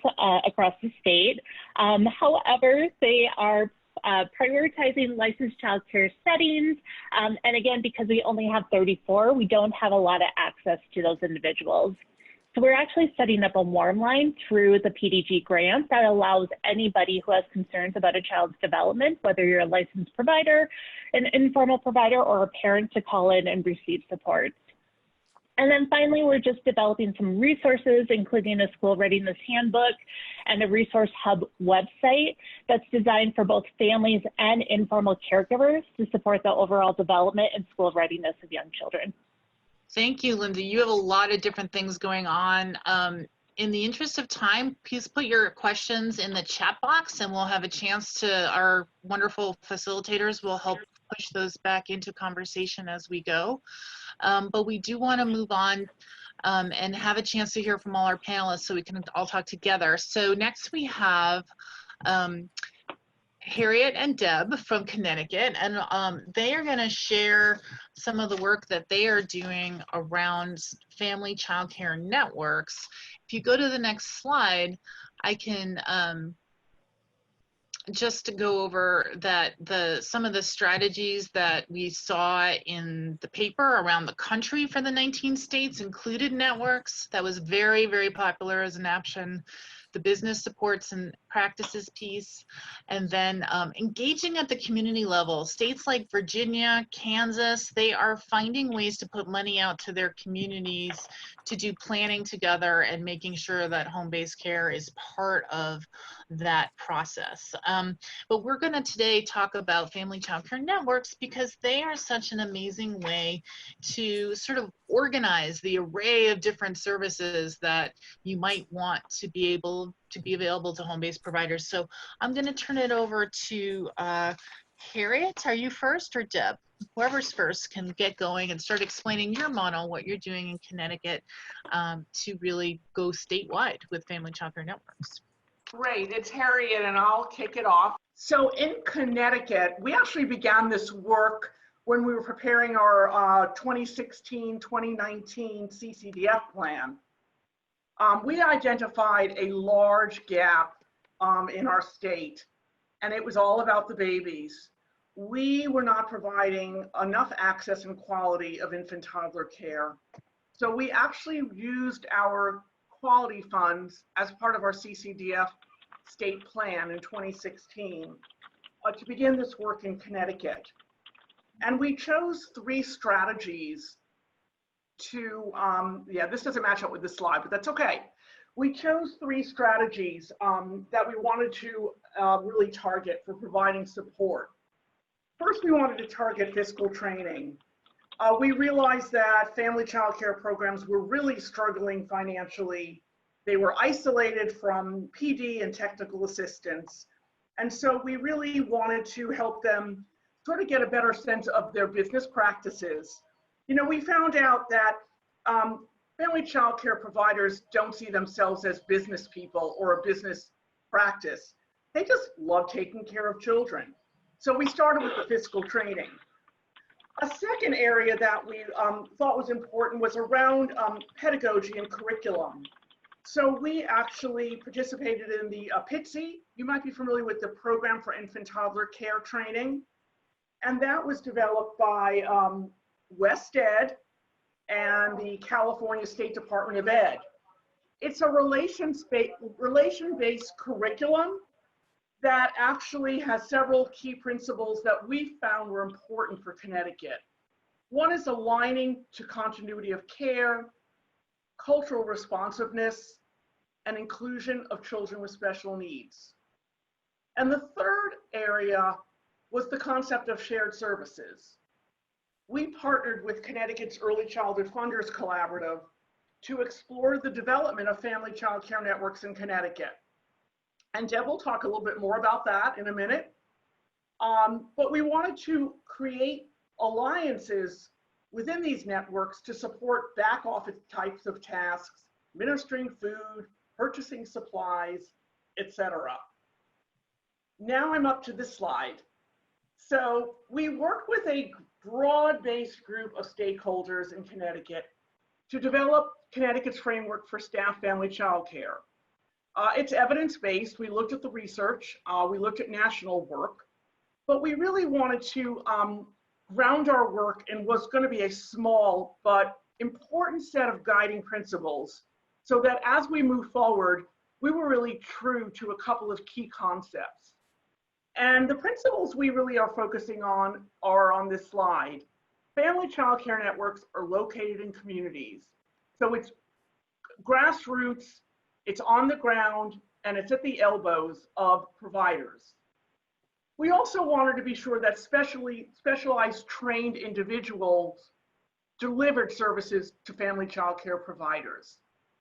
across the state. However, they are prioritizing licensed child care settings. And again, because we only have 34, we don't have a lot of access to those individuals. So we're actually setting up a warm line through the PDG grant that allows anybody who has concerns about a child's development, whether you're a licensed provider, an informal provider, or a parent, to call in and receive support. And then finally, we're just developing some resources, including a school readiness handbook and a resource hub website that's designed for both families and informal caregivers to support the overall development and school readiness of young children. Thank you, Linda. You have a lot of different things going on. In the interest of time, please put your questions in the chat box and we'll have a chance to, our wonderful facilitators will help push those back into conversation as we go. But we do want to move on and have a chance to hear from all our panelists so we can all talk together. So next we have Harriet and Deb from Connecticut, and they are going to share some of the work that they are doing around family child care networks. If you go to the next slide, I can just to go over that some of the strategies that we saw in the paper around the country for the 19 states included networks. That was very, very popular as an option. The business supports and practices piece, and then engaging at the community level. States like Virginia, Kansas, they are finding ways to put money out to their communities to do planning together and making sure that home-based care is part of that process. But we're going to today talk about family child care networks because they are such an amazing way to sort of organize the array of different services that you might want to be able to be available to home-based providers. So I'm going to turn it over to Harriet. Are you first, or Deb? Whoever's first can get going and start explaining your model, what you're doing in Connecticut to really go statewide with family child care networks. Great, it's Harriet and I'll kick it off. So in Connecticut, we actually began this work when we were preparing our 2016-2019 CCDF plan. We identified a large gap in our state, and it was all about the babies. We were not providing enough access and quality of infant toddler care. So we actually used our quality funds as part of our CCDF state plan in 2016 to begin this work in Connecticut. And we chose 3 strategies to, yeah, this doesn't match up with this slide, but that's okay. We chose 3 strategies that we wanted to really target for providing support. First, we wanted to target fiscal training. We realized that family child care programs were really struggling financially. They were isolated from PD and technical assistance. And so we really wanted to help them sort of get a better sense of their business practices. You know, we found out that family child care providers don't see themselves as business people or a business practice. They just love taking care of children. So we started with the fiscal training. A second area that we thought was important was around pedagogy and curriculum. So we actually participated in the PDG. You might be familiar with the Program for Infant Toddler Care Training. And that was developed by West Ed and the California State Department of Ed. It's a relation-based curriculum that actually has several key principles that we found were important for Connecticut. One is aligning to continuity of care, cultural responsiveness, and inclusion of children with special needs. And the third area was the concept of shared services. We partnered with Connecticut's Early Childhood Funders Collaborative to explore the development of family child care networks in Connecticut. And Deb will talk a little bit more about that in a minute. But we wanted to create alliances within these networks to support back office types of tasks, administering food, purchasing supplies, etc. Now I'm up to this slide. So we worked with a broad-based group of stakeholders in Connecticut to develop Connecticut's framework for staff family child care. It's evidence-based. We looked at the research, we looked at national work, but we really wanted to ground our work in what's going to be a small but important set of guiding principles so that as we move forward, we were really true to a couple of key concepts. And the principles we really are focusing on are on this slide. Family child care networks are located in communities. So it's grassroots, it's on the ground, and it's at the elbows of providers. We also wanted to be sure that specialized trained individuals delivered services to family child care providers.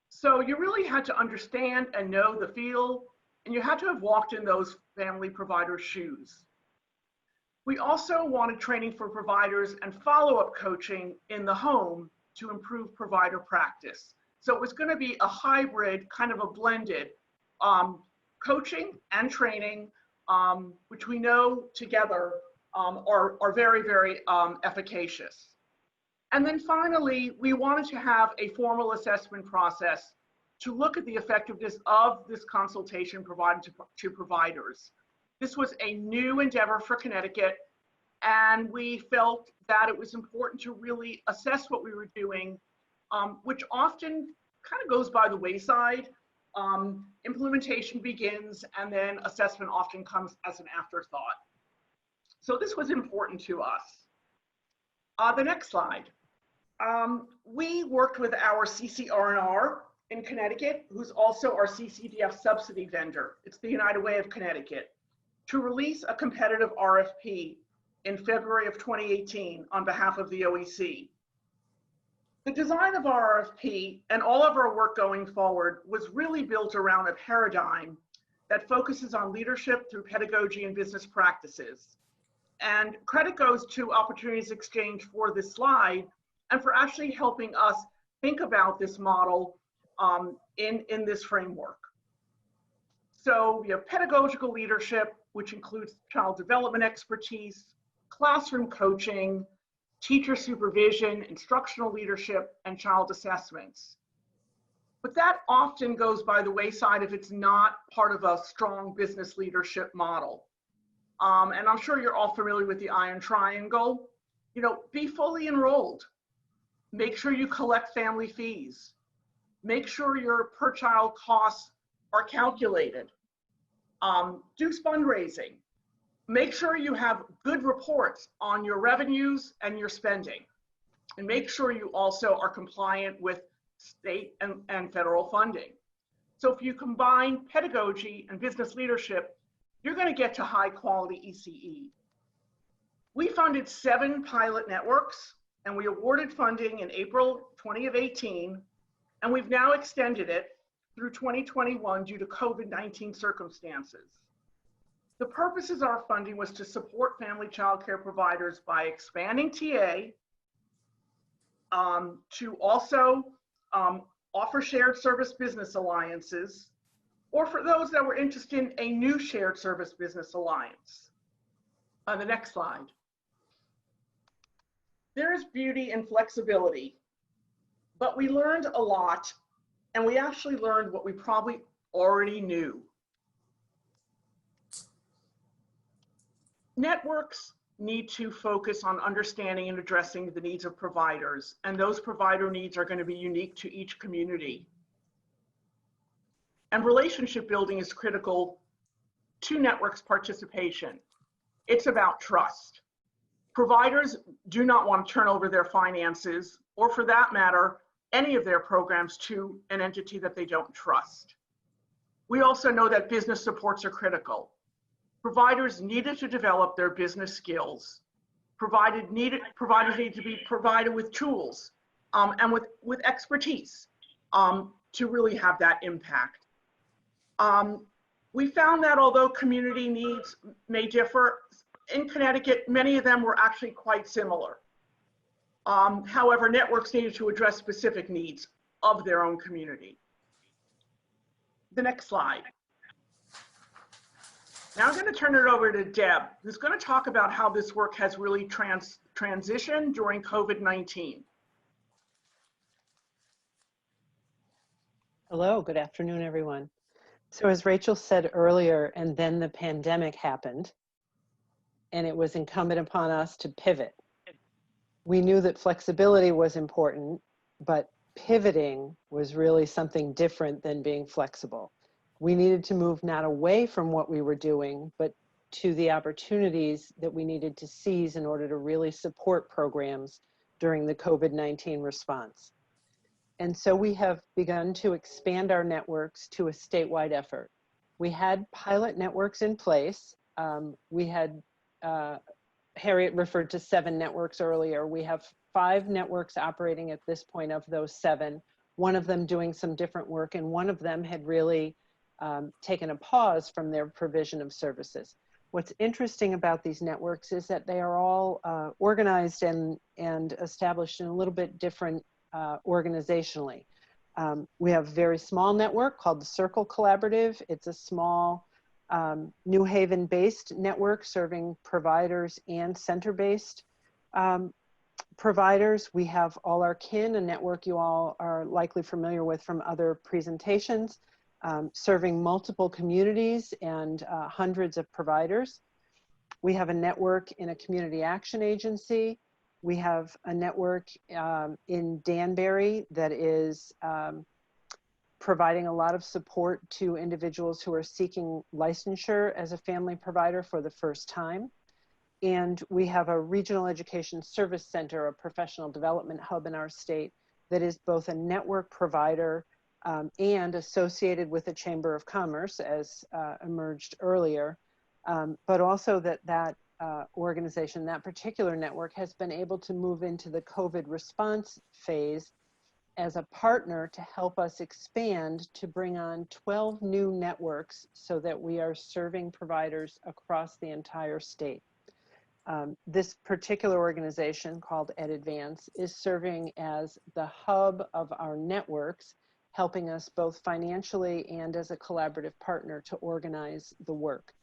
So you really had to understand and know the field, and you had to have walked in those family providers' shoes. We also wanted training for providers and follow-up coaching in the home to improve provider practice. So it was going to be a hybrid, kind of a blended coaching and training, which we know together are very, very efficacious. And then finally, we wanted to have a formal assessment process to look at the effectiveness of this consultation provided to providers. This was a new endeavor for Connecticut, and we felt that it was important to really assess what we were doing, which often kind of goes by the wayside. Implementation begins, and then assessment often comes as an afterthought. So this was important to us. The next slide. We worked with our CCR&R in Connecticut, who's also our CCDF subsidy vendor. It's the United Way of Connecticut, to release a competitive RFP in February of 2018 on behalf of the OEC. The design of our RFP and all of our work going forward was really built around a paradigm that focuses on leadership through pedagogy and business practices. And credit goes to Opportunities Exchange for this slide and for actually helping us think about this model in this framework. So we have pedagogical leadership, which includes child development expertise, classroom coaching, teacher supervision, instructional leadership, and child assessments. But that often goes by the wayside if it's not part of a strong business leadership model. And I'm sure you're all familiar with the iron triangle. You know, be fully enrolled. Make sure you collect family fees. Make sure your per child costs are calculated. Do fundraising. Make sure you have good reports on your revenues and your spending. And make sure you also are compliant with state and federal funding. So if you combine pedagogy and business leadership, you're going to get to high quality ECE. We funded 7 pilot networks, and we awarded funding in April 2018, and we've now extended it through 2021 due to COVID-19 circumstances. The purposes of our funding was to support family child care providers by expanding TA, to also offer shared service business alliances, or for those that were interested in a new shared service business alliance. On the next slide. There is beauty in flexibility, but we learned a lot, and we actually learned what we probably already knew. Networks need to focus on understanding and addressing the needs of providers, and those provider needs are going to be unique to each community. And relationship building is critical to networks participation. It's about trust. Providers do not want to turn over their finances, or for that matter, any of their programs to an entity that they don't trust. We also know that business supports are critical. Providers needed to develop their business skills. Providers need to be provided with tools and with expertise to really have that impact. We found that although community needs may differ, in Connecticut, many of them were actually quite similar. However, networks needed to address specific needs of their own community. The next slide. Now I'm going to turn it over to Deb, who's going to talk about how this work has really transitioned during COVID-19. Hello, good afternoon, everyone. So as Rachel said earlier, and then the pandemic happened, and it was incumbent upon us to pivot. We knew that flexibility was important, but pivoting was really something different than being flexible. We needed to move not away from what we were doing, but to the opportunities that we needed to seize in order to really support programs during the COVID-19 response. And so we have begun to expand our networks to a statewide effort. We had pilot networks in place. We had, Harriet referred to 7 networks earlier. We have 5 networks operating at this point of those 7, one of them doing some different work, and one of them had really taken a pause from their provision of services. What's interesting about these networks is that they are all organized and established in a little bit different organizationally. We have a very small network called the Circle Collaborative. It's a small New Haven-based network serving providers and center-based providers. We have All Our Kin, a network you all are likely familiar with from other presentations, serving multiple communities and hundreds of providers. We have a network in a community action agency. We have a network in Danbury that is providing a lot of support to individuals who are seeking licensure as a family provider for the first time. And we have a regional education service center, a professional development hub in our state that is both a network provider and associated with the Chamber of Commerce, as emerged earlier, but also that organization, that particular network, has been able to move into the COVID response phase as a partner to help us expand to bring on 12 new networks so that we are serving providers across the entire state. This particular organization called EdAdvance is serving as the hub of our networks, helping us both financially and as a collaborative partner to organize the work.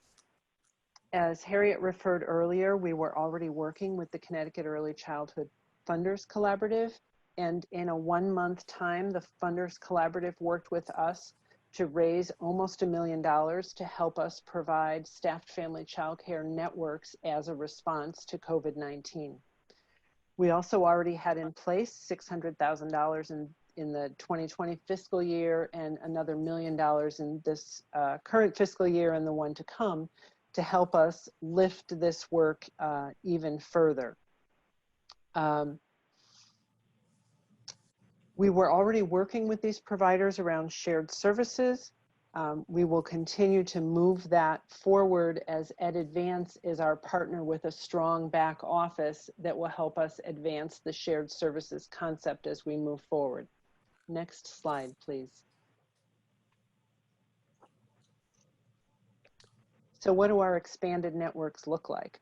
As Harriet referred earlier, we were already working with the Connecticut Early Childhood Funders Collaborative, and in a 1-month time, the Funders Collaborative worked with us to raise almost $1 million to help us provide staffed family childcare networks as a response to COVID-19. We also already had in place $600,000 in the 2020 fiscal year and another $1 million in this current fiscal year and the one to come to help us lift this work even further. We were already working with these providers around shared services. We will continue to move that forward as EdAdvance is our partner with a strong back office that will help us advance the shared services concept as we move forward. Next slide, please. So what do our expanded networks look like?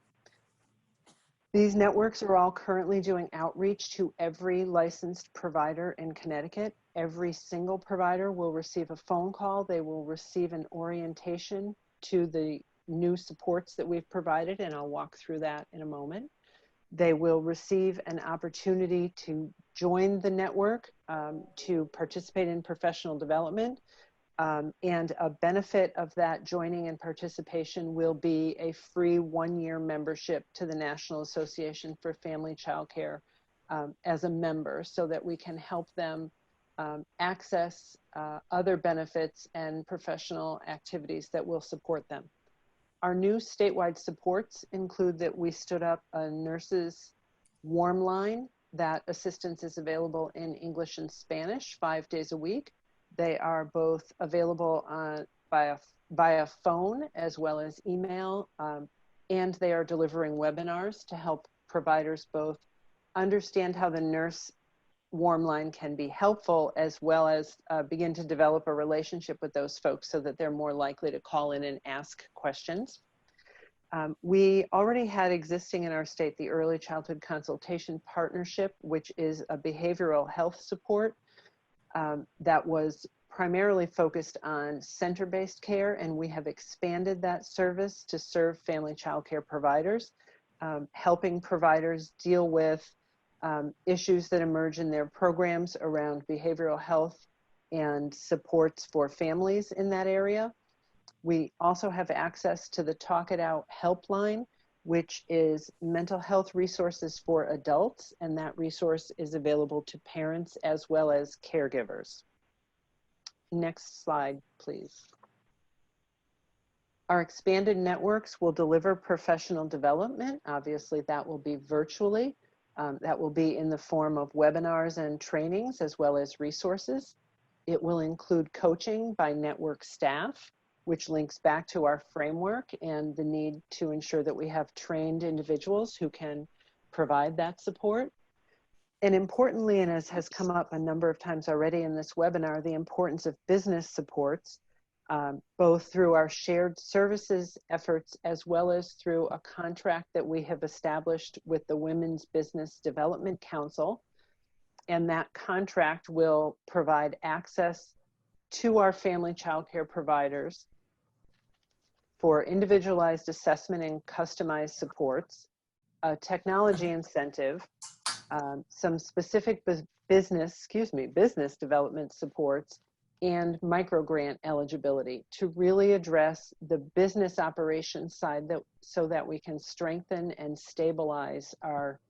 These networks are all currently doing outreach to every licensed provider in Connecticut. Every single provider will receive a phone call. They will receive an orientation to the new supports that we've provided, and I'll walk through that in a moment. They will receive an opportunity to join the network, to participate in professional development. And a benefit of that joining and participation will be a free 1-year membership to the National Association for Family Childcare as a member, so that we can help them access other benefits and professional activities that will support them. Our new statewide supports include that we stood up a nurses warm line. That assistance is available in English and Spanish 5 days a week. They are both available via phone as well as email, and they are delivering webinars to help providers both understand how the nurse warm line can be helpful, as well as begin to develop a relationship with those folks so that they're more likely to call in and ask questions. We already had existing in our state the Early Childhood Consultation Partnership, which is a behavioral health support that was primarily focused on center-based care, and we have expanded that service to serve family child care providers, helping providers deal with issues that emerge in their programs around behavioral health and supports for families in that area. We also have access to the Talk It Out helpline, which is mental health resources for adults, and that resource is available to parents as well as caregivers. Next slide, please. Our expanded networks will deliver professional development. Obviously, that will be virtually. That will be in the form of webinars and trainings as well as resources. It will include coaching by network staff, which links back to our framework and the need to ensure that we have trained individuals who can provide that support. And importantly, and as has come up a number of times already in this webinar, the importance of business supports. both through our shared services efforts as well as through a contract that we have established with the Women's Business Development Council. And that contract will provide access to our family child care providers for individualized assessment and customized supports, a technology incentive, some specific business development supports, and microgrant eligibility to really address the business operations side so that we can strengthen and stabilize our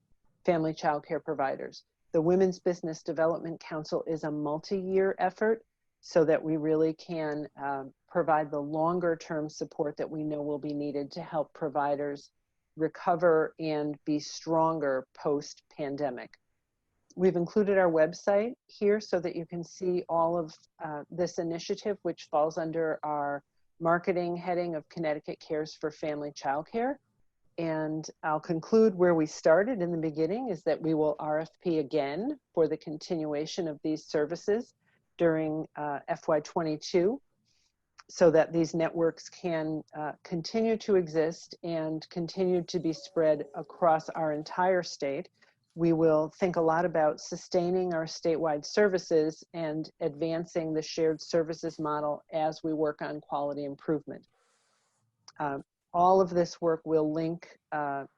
family child care providers. The Women's Business Development Council is a multi-year effort so that we really can provide the longer term support that we know will be needed to help providers recover and be stronger post-pandemic. We've included our website here so that you can see all of this initiative, which falls under our marketing heading of Connecticut Cares for Family Child Care. And I'll conclude where we started in the beginning, is that we will RFP again for the continuation of these services during FY22, so that these networks can continue to exist and continue to be spread across our entire state. We will think a lot about sustaining our statewide services and advancing the shared services model as we work on quality improvement. All of this work will link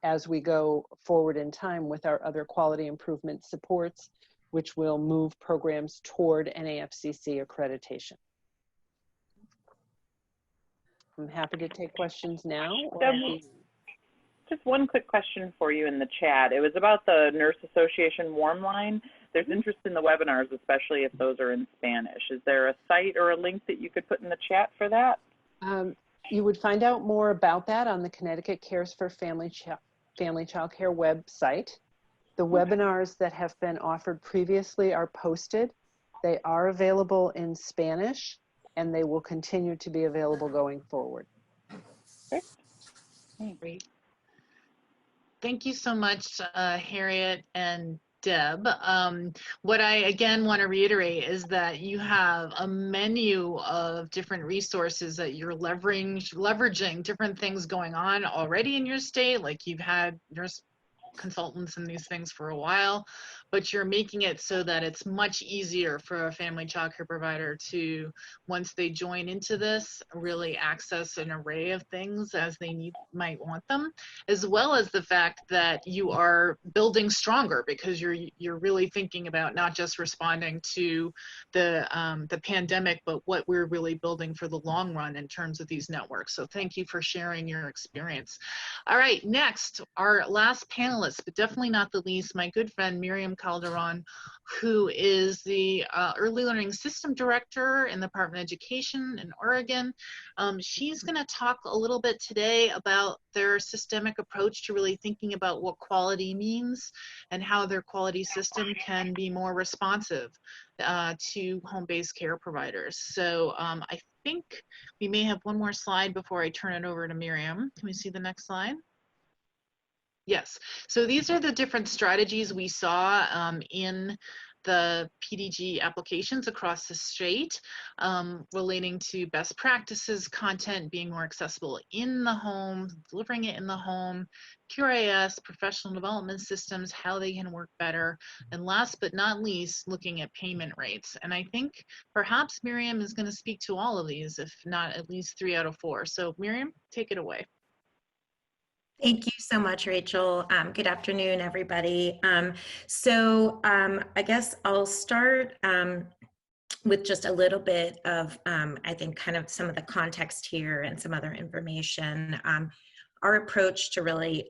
as we go forward in time with our other quality improvement supports, which will move programs toward NAFCC accreditation. I'm happy to take questions now. Just one quick question for you in the chat. It was about the Nurse Association warm line. There's interest in the webinars, especially if those are in Spanish. Is there a site or a link that you could put in the chat for that? You would find out more about that on the Connecticut Cares for Family Child Care website. The webinars that have been offered previously are posted. They are available in Spanish, and they will continue to be available going forward. Great. Thank you so much, Harriet and Deb. What I again want to reiterate is that you have a menu of different resources that you're leveraging different things going on already in your state, like you've had nurse consultants and these things for a while, but you're making it so that it's much easier for a family child care provider to, once they join into this, really access an array of things as they might want them, as well as the fact that you are building stronger because you're really thinking about not just responding to the pandemic, but what we're really building for the long run in terms of these networks. So thank you for sharing your experience. All right, next, our last panelist, but definitely not the least, my good friend Miriam Calderon, who is the Early Learning System Director in the Department of Education in Oregon. She's going to talk a little bit today about their systemic approach to really thinking about what quality means and how their quality system can be more responsive to home-based care providers. So I think we may have one more slide before I turn it over to Miriam. Can we see the next slide? Yes, so these are the different strategies we saw in the PDG applications across the state, relating to best practices, content being more accessible in the home, delivering it in the home, QRIS, professional development systems, how they can work better, and last but not least, looking at payment rates. And I think perhaps Miriam is going to speak to all of these, if not at least 3 out of 4. So Miriam, take it away. Thank you so much, Rachel. Good afternoon, everybody. I guess I'll start with just a little bit of, I think, kind of some of the context here and some other information. Our approach to really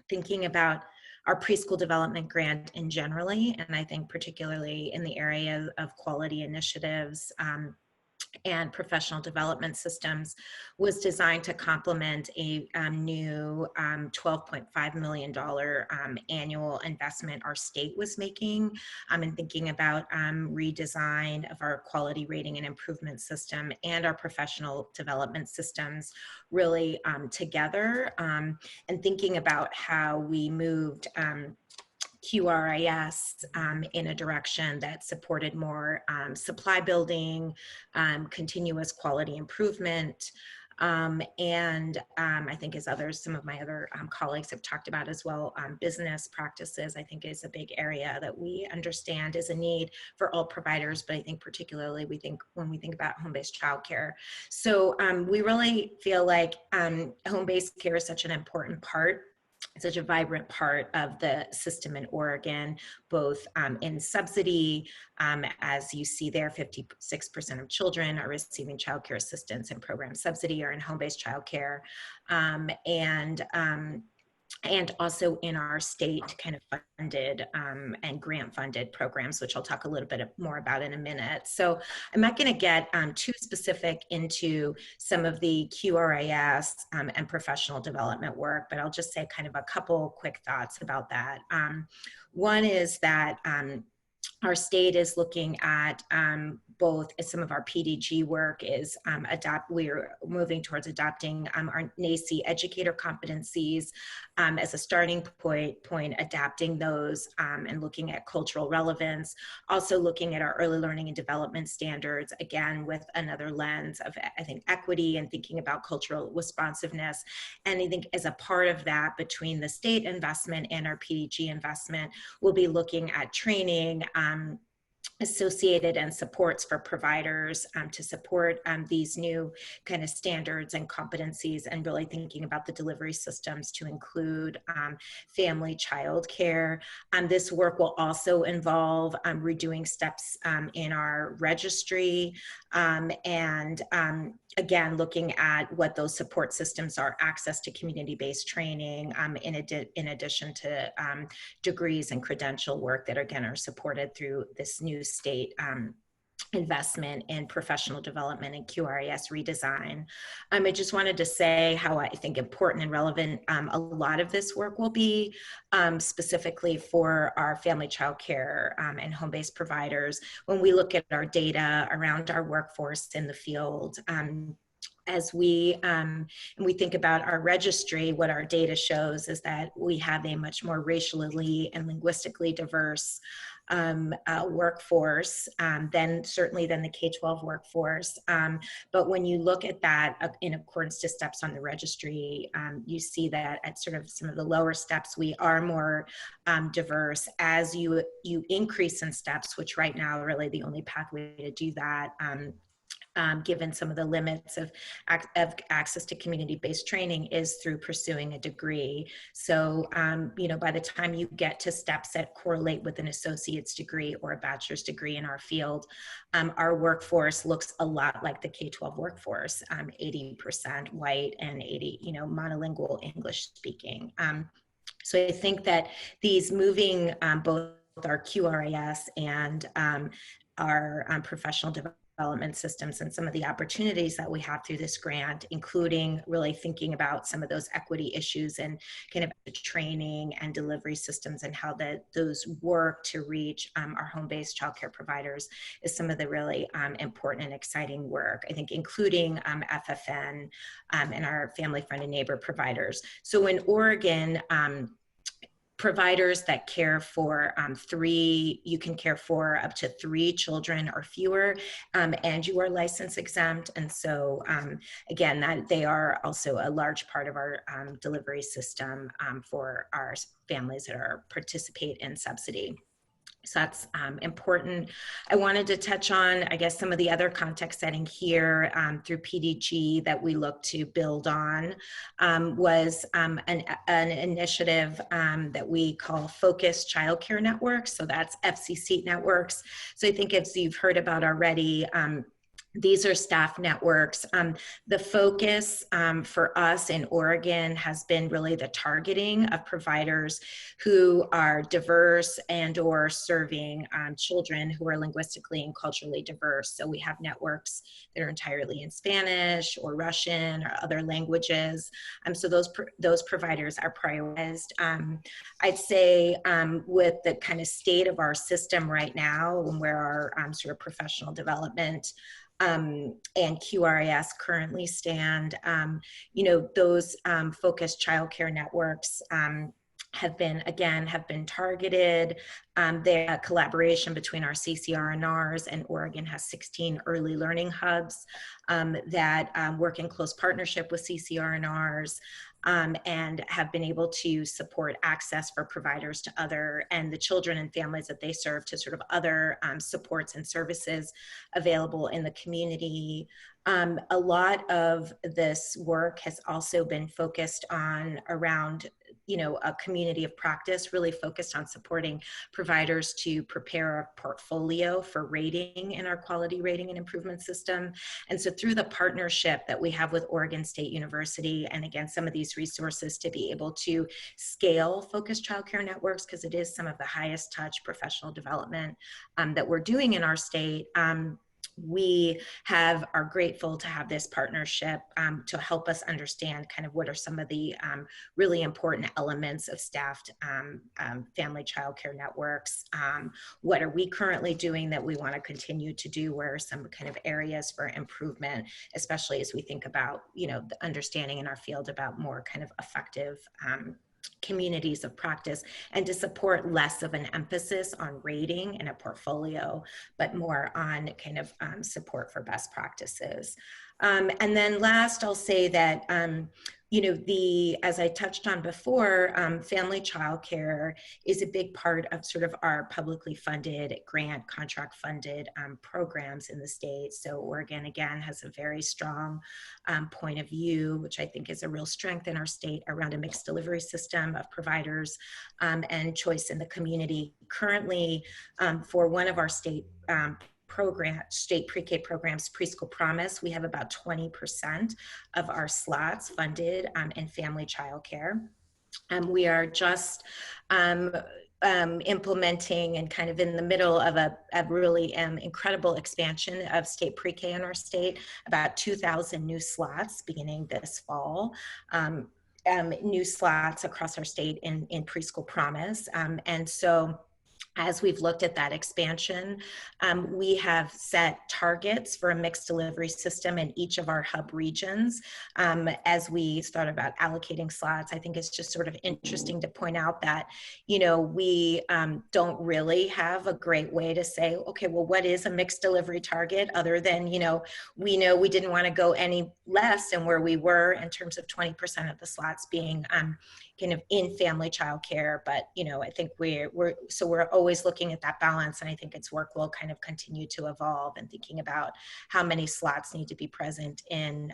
thinking about our preschool development grant in generally, and I think particularly in the area of quality initiatives, and professional development systems, was designed to complement a new $12.5 million annual investment our state was making in thinking about redesign of our quality rating and improvement system and our professional development systems really together, and thinking about how we moved QRIS in a direction that supported more supply building, continuous quality improvement, and I think as some of my other colleagues have talked about as well, business practices, I think is a big area that we understand is a need for all providers, but I think particularly when we think about home-based childcare. So we really feel like home-based care is such an important part, such a vibrant part of the system in Oregon, both in subsidy, as you see there, 56% of children are receiving child care assistance and program subsidy or in home-based childcare, and also in our state kind of funded and grant funded programs, which I'll talk a little bit more about in a minute. So I'm not going to get too specific into some of the QRIS and professional development work, but I'll just say kind of a couple quick thoughts about that. One is that our state is looking at both some of our PDG work is we're moving towards adopting our NACCE educator competencies as a starting point, adapting those and looking at cultural relevance, also looking at our early learning and development standards, again, with another lens of, I think, equity and thinking about cultural responsiveness. And I think as a part of that, between the state investment and our PDG investment, we'll be looking at training, associated and supports for providers to support these new kind of standards and competencies, and really thinking about the delivery systems to include family child care. This work will also involve redoing steps in our registry and again, looking at what those support systems are, access to community-based training, in addition to degrees and credential work that, again, are supported through this new state investment in professional development and QRIS redesign. I just wanted to say how I think important and relevant a lot of this work will be, specifically for our family child care and home-based providers. When we look at our data around our workforce in the field, as we think about our registry, what our data shows is that we have a much more racially and linguistically diverse workforce certainly than the K-12 workforce. But when you look at that in accordance to steps on the registry, you see that at sort of some of the lower steps, we are more diverse. As you increase in steps, which right now really the only pathway to do that, given some of the limits of access to community-based training, is through pursuing a degree. So, by the time you get to steps that correlate with an associate's degree or a bachelor's degree in our field, our workforce looks a lot like the K-12 workforce, 80% white and 80, monolingual English speaking. So I think that these moving both our QRIS and our professional development systems and some of the opportunities that we have through this grant, including really thinking about some of those equity issues and kind of training and delivery systems and how those work to reach our home-based childcare providers, is some of the really important and exciting work, I think, including FFN and our family, friend, and neighbor providers. So in Oregon, providers that care for you can care for up to 3 children or fewer, and you are license exempt. And so again, that they are also a large part of our delivery system for our families that participate in subsidy. So that's important. I wanted to touch on, I guess, some of the other context setting here through PDG that we look to build on was an initiative that we call Focused Childcare Networks. So that's FCCH networks. So I think, as you've heard about already, these are staff networks. The focus for us in Oregon has been really the targeting of providers who are diverse and or serving children who are linguistically and culturally diverse. So we have networks that are entirely in Spanish or Russian or other languages. So those providers are prioritized. I'd say with the kind of state of our system right now, where our sort of professional development and QRIS currently stand, those focused childcare networks have been targeted. There's a collaboration between our CCRNRs, and Oregon has 16 early learning hubs that work in close partnership with CCRNRs. And have been able to support access for providers to other, and the children and families that they serve, to sort of other supports and services available in the community. A lot of this work has also been focused on around, you know, a community of practice, really focused on supporting providers to prepare a portfolio for rating in our quality rating and improvement system. And so through the partnership that we have with Oregon State University, and again, some of these resources to be able to scale focused childcare networks, because it is some of the highest touch professional development that we're doing in our state. We are grateful to have this partnership to help us understand kind of what are some of the really important elements of staffed family childcare networks. What are we currently doing that we want to continue to do? Where are some kind of areas for improvement, especially as we think about, you know, the understanding in our field about more kind of effective communities of practice, and to support less of an emphasis on rating in a portfolio, but more on kind of support for best practices. And then last, I'll say that, you know, as I touched on before, family childcare is a big part of sort of our publicly funded grant contract funded programs in the state. So Oregon, again, has a very strong point of view, which I think is a real strength in our state, around a mixed delivery system of providers and choice in the community. Currently, for one of our state pre-K programs, Preschool Promise, we have about 20% of our slots funded in family childcare. We are just implementing and kind of in the middle of a really incredible expansion of state pre-K in our state, about 2,000 new slots beginning this fall. New slots across our state in Preschool Promise. And so as we've looked at that expansion, we have set targets for a mixed delivery system in each of our hub regions. As we thought about allocating slots, I think it's just sort of interesting to point out that, you know, we don't really have a great way to say, okay, well, what is a mixed delivery target, other than, you know we didn't want to go any less than where we were in terms of 20% of the slots being kind of in family childcare. But, you know, I think we're always looking at that balance, and I think its work will kind of continue to evolve, and thinking about how many slots need to be present in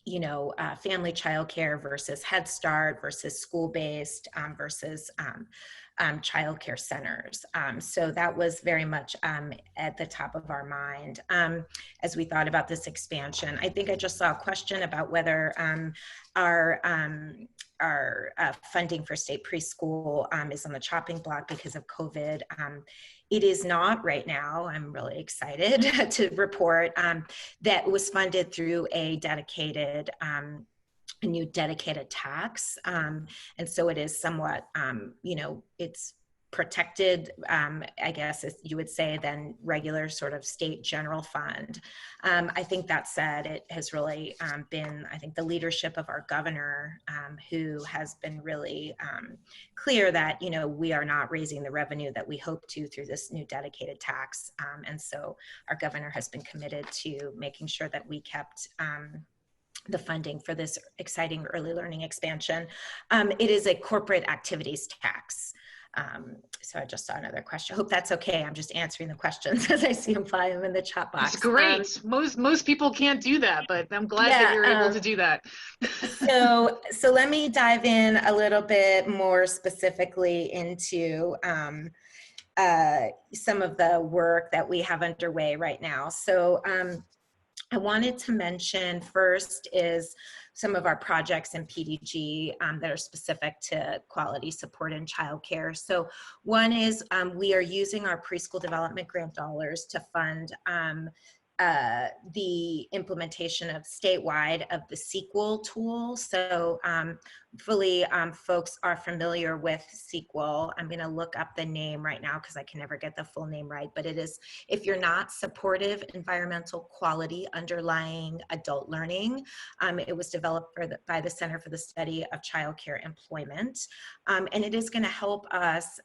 you know, family childcare versus Head Start versus school-based versus childcare centers. So that was very much at the top of our mind as we thought about this expansion. I think I just saw a question about whether our funding for state preschool is on the chopping block because of COVID. It is not right now. I'm really excited to report that was funded through a dedicated a new dedicated tax. And so it is somewhat, you know, it's protected, I guess, as you would say, than regular sort of state general fund. I think that said, it has really been, I think, the leadership of our governor, who has been really clear that, you know, we are not raising the revenue that we hope to through this new dedicated tax. And so our governor has been committed to making sure that we kept the funding for this exciting early learning expansion. It is a corporate activities tax. So I just saw another question. I hope that's okay. I'm just answering the questions as I see them fly them in the chat box. It's great. Most people can't do that, but I'm glad that you're able to do that. so let me dive in a little bit more specifically into some of the work that we have underway right now. So I wanted to mention first is some of our projects in PDG that are specific to quality support in childcare. So one is we are using our Preschool Development Grant dollars to fund the implementation of statewide of the SQL tool. So hopefully folks are familiar with SQL. I'm going to look up the name right now because I can never get the full name right, but it is, if you're not supportive environmental quality underlying adult learning. It was developed by the Center for the Study of Childcare Employment. And it is going to help us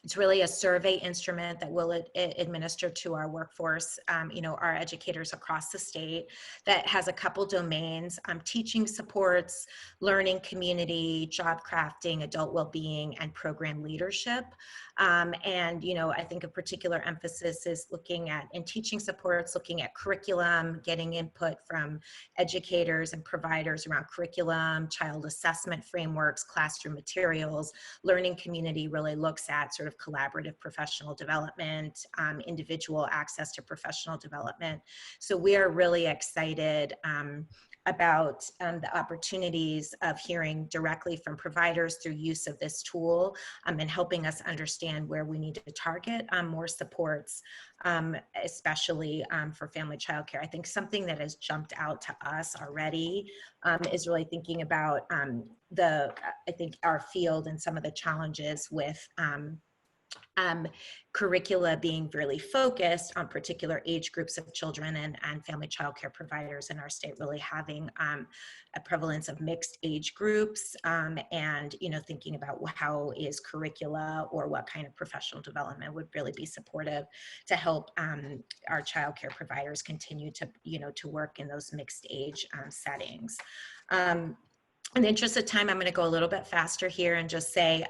it's really a survey instrument that will administer to our workforce, our educators across the state, that has a couple domains, teaching supports, learning community, job crafting, adult well-being, and program leadership. I think a particular emphasis is looking at, in teaching supports, looking at curriculum, getting input from educators and providers around curriculum, child assessment frameworks, classroom materials. Learning community really looks at sort of collaborative professional development, individual access to professional development. So we are really excited about the opportunities of hearing directly from providers through use of this tool, and helping us understand where we need to target more supports, especially for family childcare. I think something that has jumped out to us already is really thinking about I think our field and some of the challenges with curricula being really focused on particular age groups of children, and family childcare providers in our state really having a prevalence of mixed age groups, and thinking about how is curricula or what kind of professional development would really be supportive to help our childcare providers continue to work in those mixed age settings. In the interest of time, I'm going to go a little bit faster here and just say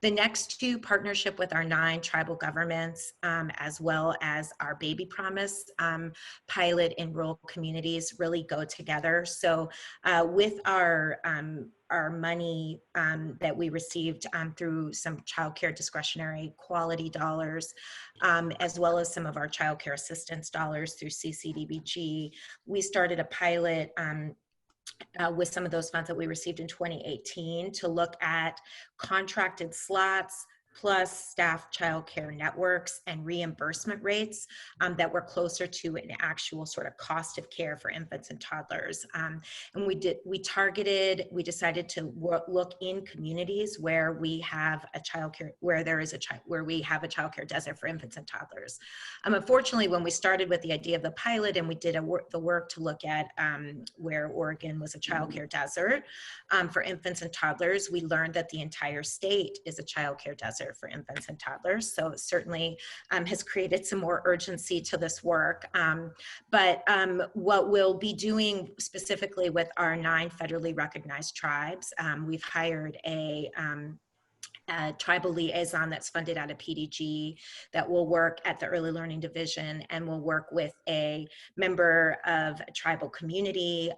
the next two, partnership with our 9 tribal governments, as well as our Baby Promise pilot in rural communities, really go together. So with our money that we received through some childcare discretionary quality dollars, as well as some of our childcare assistance dollars through CCDBG, we started a pilot with some of those funds that we received in 2018 to look at contracted slots plus staff childcare networks and reimbursement rates that were closer to an actual sort of cost of care for infants and toddlers. And we decided to look in communities where we have a childcare, where we have a childcare desert for infants and toddlers. Unfortunately, when we started with the idea of the pilot and we did the work to look at where Oregon was a childcare desert for infants and toddlers, we learned that the entire state is a childcare desert for infants and toddlers. So it certainly has created some more urgency to this work. But what we'll be doing specifically with our 9 federally recognized tribes, we've hired a tribal liaison that's funded out of PDG that will work at the Early Learning Division and will work with a member of a tribal community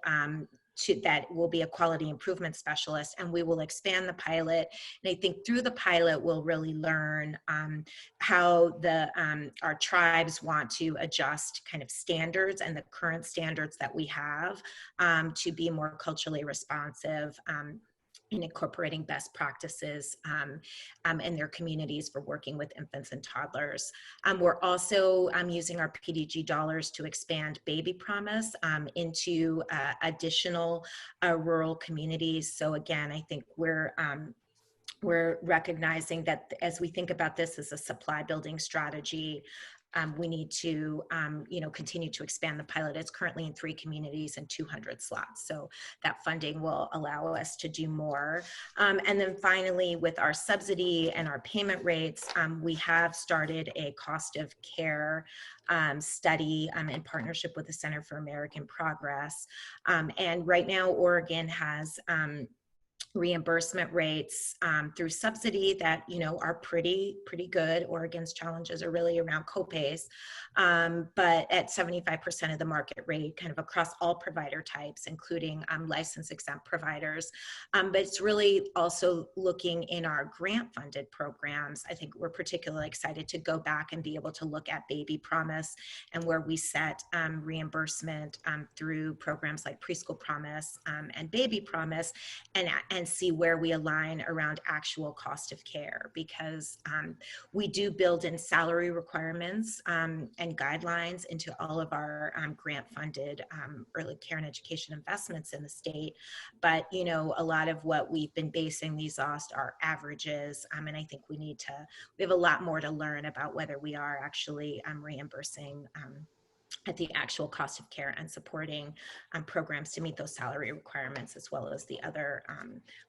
that will be a quality improvement specialist, and we will expand the pilot. And I think through the pilot, we'll really learn how our tribes want to adjust kind of standards and the current standards that we have to be more culturally responsive in incorporating best practices in their communities for working with infants and toddlers. We're also using our PDG dollars to expand Baby Promise into additional rural communities. So again, I think we're recognizing that as we think about this as a supply building strategy, we need to, continue to expand the pilot. It's currently in 3 communities and 200 slots. So that funding will allow us to do more. And then finally, with our subsidy and our payment rates, we have started a cost of care study in partnership with the Center for American Progress. And right now, Oregon has reimbursement rates through subsidy that are pretty good. Oregon's challenges are really around copays, but at 75% of the market rate, kind of across all provider types, including license exempt providers. But it's really also looking in our grant funded programs. I think we're particularly excited to go back and be able to look at Baby Promise and where we set reimbursement through programs like Preschool Promise and Baby Promise, and and see where we align around actual cost of care, because we do build in salary requirements and guidelines into all of our grant funded early care and education investments in the state. But, you know, a lot of what we've been basing these off are averages. And I think we have a lot more to learn about whether we are actually reimbursing at the actual cost of care and supporting programs to meet those salary requirements, as well as the other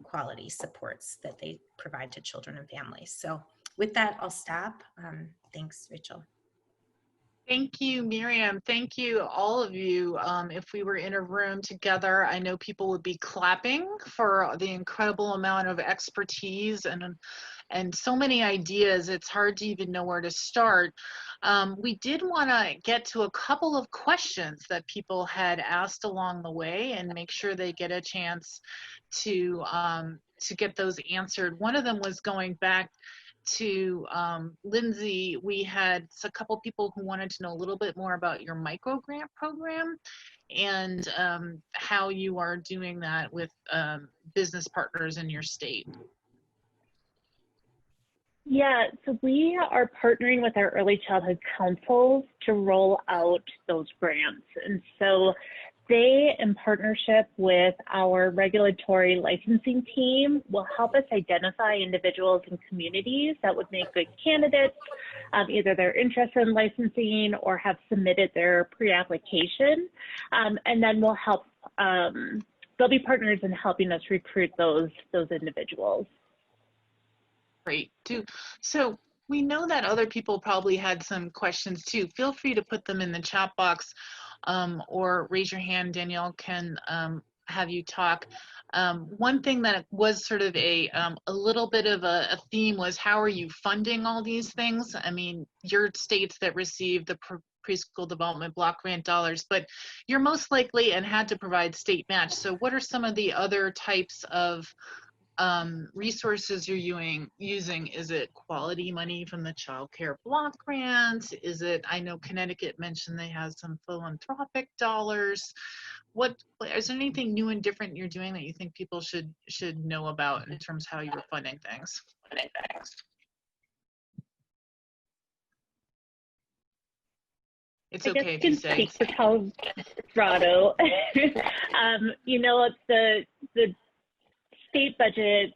quality supports that they provide to children and families. So with that, I'll stop. Thanks, Rachel. Thank you, Miriam. Thank you, all of you. If we were in a room together, I know people would be clapping for the incredible amount of expertise and so many ideas. It's hard to even know where to start. We did want to get to a couple of questions that people had asked along the way and make sure they get a chance to get those answered. One of them was going back to Lindsay. We had a couple people who wanted to know a little bit more about your micro grant program and how you are doing that with business partners in your state. Yeah, so we are partnering with our early childhood councils to roll out those grants. And so they, in partnership with our regulatory licensing team, will help us identify individuals and communities that would make good candidates. Either they're interested in licensing or have submitted their pre-application. And then we'll help, they'll be partners in helping us recruit those individuals. Great. So we know that other people probably had some questions too. Feel free to put them in the chat box or raise your hand. Danielle can have you talk. One thing that was sort of a little bit of a theme was, how are you funding all these things? I mean, your states that receive the preschool development block grant dollars, but you're most likely and had to provide state match. So what are some of the other types of resources you're using? Is it quality money from the child care block grant? Is it, I know Connecticut mentioned they have some philanthropic dollars. Is there anything new and different you're doing that you think people should know about in terms of how you're funding things? It's okay if you say. For Colorado, you know, the state budget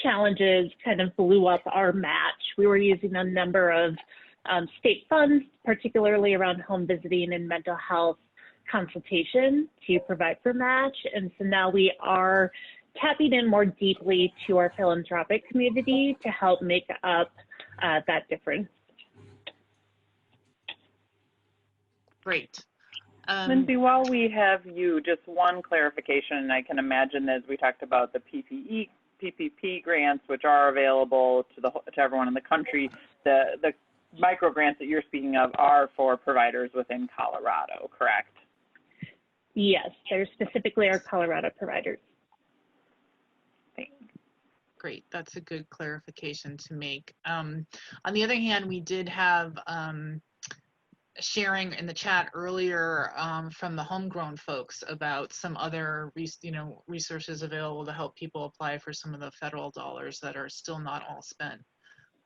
challenges kind of blew up our match. We were using a number of state funds, particularly around home visiting and mental health consultation, to provide for match. And so now we are tapping in more deeply to our philanthropic community to help make up that difference. Great. Lindsay, while we have you, just one clarification. I can imagine, as we talked about the PPP grants, which are available to everyone in the country, the micro grants that you're speaking of are for providers within Colorado, correct? Yes, they're specifically our Colorado providers. Thanks. Great, that's a good clarification to make. On the other hand, we did have sharing in the chat earlier from the homegrown folks about some other resources available to help people apply for some of the federal dollars that are still not all spent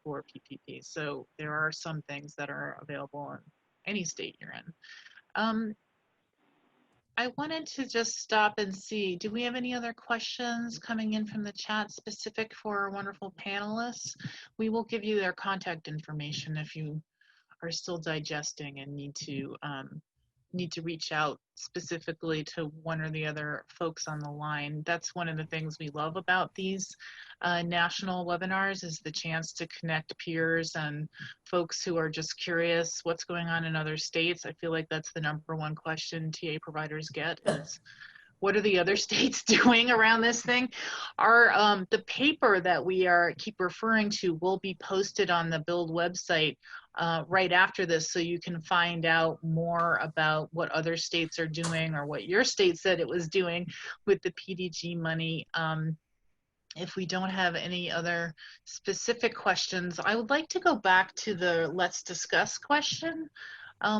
for PPP. So there are some things that are available in any state you're in. I wanted to just stop and see, do we have any other questions coming in from the chat specific for our wonderful panelists? We will give you their contact information if you are still digesting and need to reach out specifically to one or the other folks on the line. That's one of the things we love about these national webinars, is the chance to connect peers and folks who are just curious what's going on in other states. I feel like that's the #1 question TA providers get, is what are the other states doing around this thing? The paper that we keep referring to will be posted on the Build website right after this, so you can find out more about what other states are doing or what your state said it was doing with the PDG money. If we don't have any other specific questions, I would like to go back to the let's discuss question,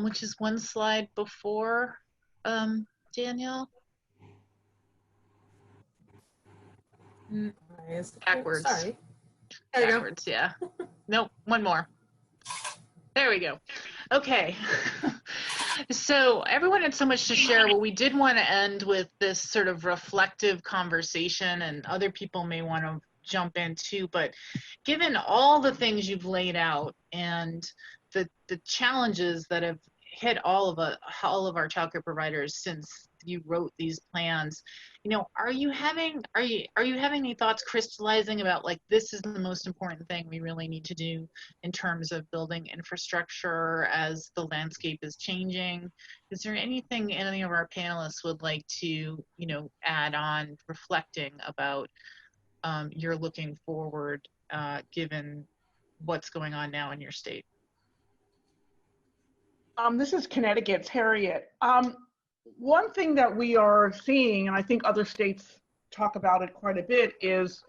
which is one slide before, Danielle. Backwards. Sorry. There you Backwards, yeah. Nope, one more. There we go. Okay. So everyone had so much to share, but we did want to end with this sort of reflective conversation, and other people may want to jump in too. But given all the things you've laid out and the challenges that have hit all of our childcare providers since you wrote these plans, you know, are you having any thoughts crystallizing about, like, this is the most important thing we really need to do in terms of building infrastructure as the landscape is changing? Is there anything any of our panelists would like to, you know, add on, reflecting about you're looking forward, given what's going on now in your state? This is Connecticut's Harriet. One thing that we are seeing, and I think other states talk about it quite a bit, is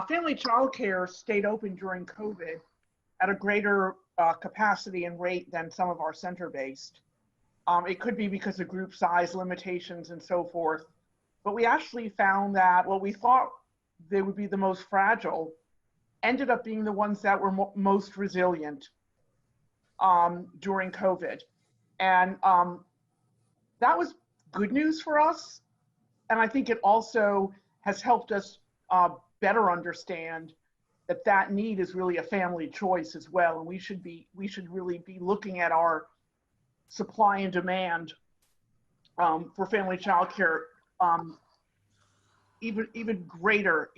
family childcare stayed open during COVID at a greater capacity and rate than some of our center-based. It could be because of group size limitations and so forth, but we actually found that what we thought they would be the most fragile ended up being the ones that were most resilient during COVID. And that was good news for us. And I think it also has helped us better understand that that need is really a family choice as well. And we should really be looking at our supply and demand for family childcare even greater,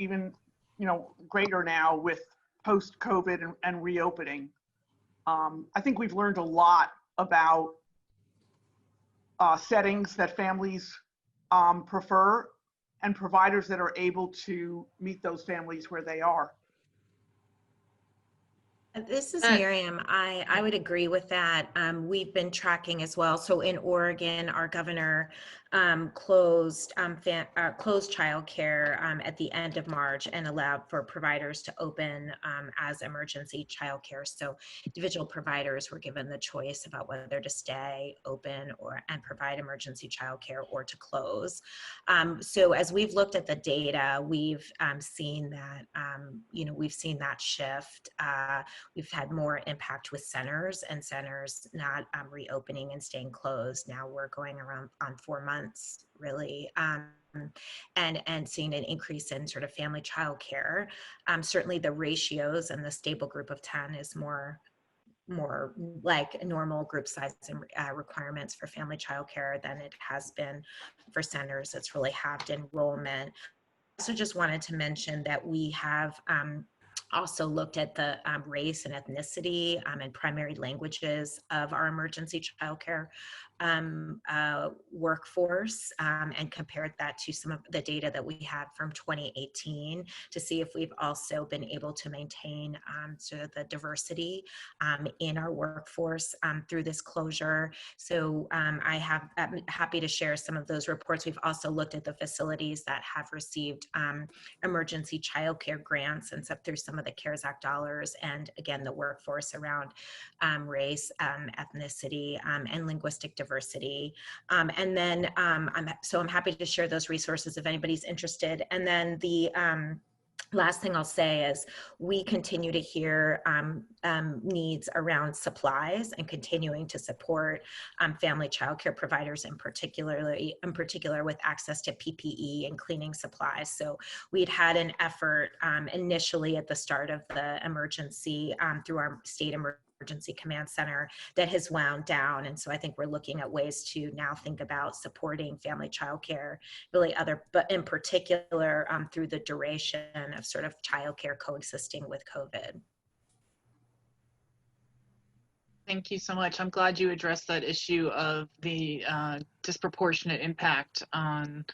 greater now with post-COVID and reopening. I think we've learned a lot about settings that families prefer and providers that are able to meet those families where they are. This is Miriam. I would agree with that. We've been tracking as well. So in Oregon, our governor closed childcare at the end of March and allowed for providers to open as emergency childcare. So individual providers were given the choice about whether to stay open and provide emergency childcare or to close. So as we've looked at the data, we've seen that we've seen that shift. We've had more impact with centers and centers not reopening and staying closed. Now we're going around on 4 months, really, and seeing an increase in sort of family child care. Certainly the ratios and the stable group of 10 is more like normal group size and requirements for family child care than it has been for centers. It's really halved enrollment. I also just wanted to mention that we have also looked at the race and ethnicity and primary languages of our emergency childcare workforce and compared that to some of the data that we had from 2018 to see if we've also been able to maintain sort of the diversity in our workforce through this closure. So I'm happy to share some of those reports. We've also looked at the facilities that have received emergency childcare grants and through some of the CARES Act dollars, and again, the workforce around race, ethnicity, and linguistic diversity. And then I'm happy to share those resources if anybody's interested. And then the last thing I'll say is we continue to hear needs around supplies and continuing to support family childcare providers in particular with access to PPE and cleaning supplies. So we'd had an effort initially at the start of the emergency through our state emergency command center that has wound down. And so I think we're looking at ways to now think about supporting family childcare, but in particular through the duration of sort of childcare coexisting with COVID. Thank you so much. I'm glad you addressed that issue of the disproportionate impact on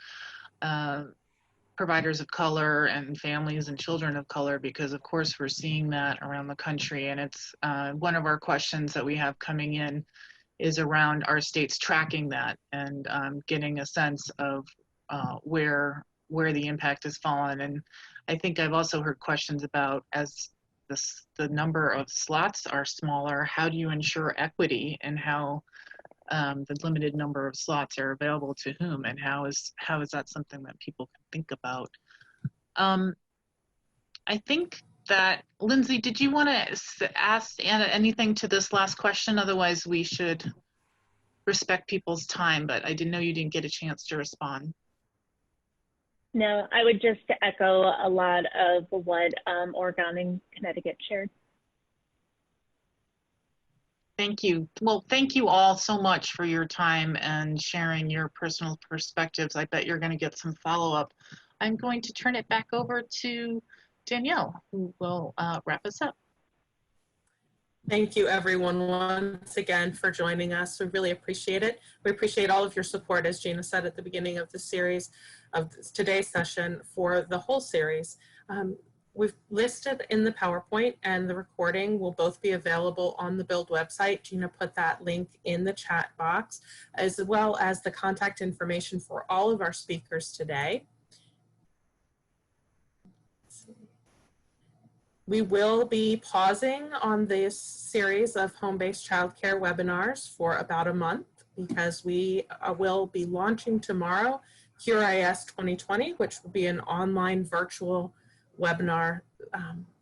providers of color and families and children of color, because of course we're seeing that around the country. And it's one of our questions that we have coming in is around our states tracking that and getting a sense of where the impact has fallen. And I think I've also heard questions about, as the number of slots are smaller, how do you ensure equity and how the limited number of slots are available to whom, and how is that something that people can think about I think that, Lindsay, did you want to ask Anna anything to this last question? Otherwise, we should respect people's time, but I didn't know you didn't get a chance to respond. No, I would just echo a lot of what Oregon and Connecticut shared. Thank you. Well, thank you all so much for your time and sharing your personal perspectives. I bet you're going to get some follow-up. I'm going to turn it back over to Danielle, who will wrap us up. Thank you, everyone, once again for joining us. We really appreciate it. We appreciate all of your support, as Gina said at the beginning of the series, of today's session, for the whole series. We've listed in the PowerPoint, and the recording will both be available on the Build website. Gina put that link in the chat box, as well as the contact information for all of our speakers today. We will be pausing on this series of home-based childcare webinars for about a month, because we will be launching tomorrow QRIS 2020, which will be an online virtual webinar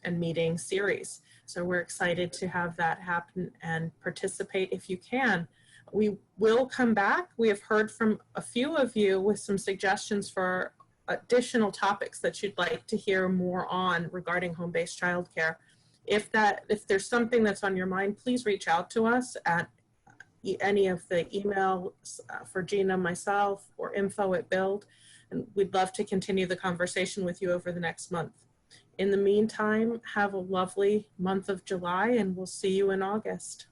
and meeting series. So we're excited to have that happen and participate if you can. We will come back. We have heard from a few of you with some suggestions for additional topics that you'd like to hear more on regarding home-based childcare. If there's something that's on your mind, please reach out to us at any of the emails for Gina, myself, or info@Build, and we'd love to continue the conversation with you over the next month. In the meantime, have a lovely month of July, and we'll see you in August.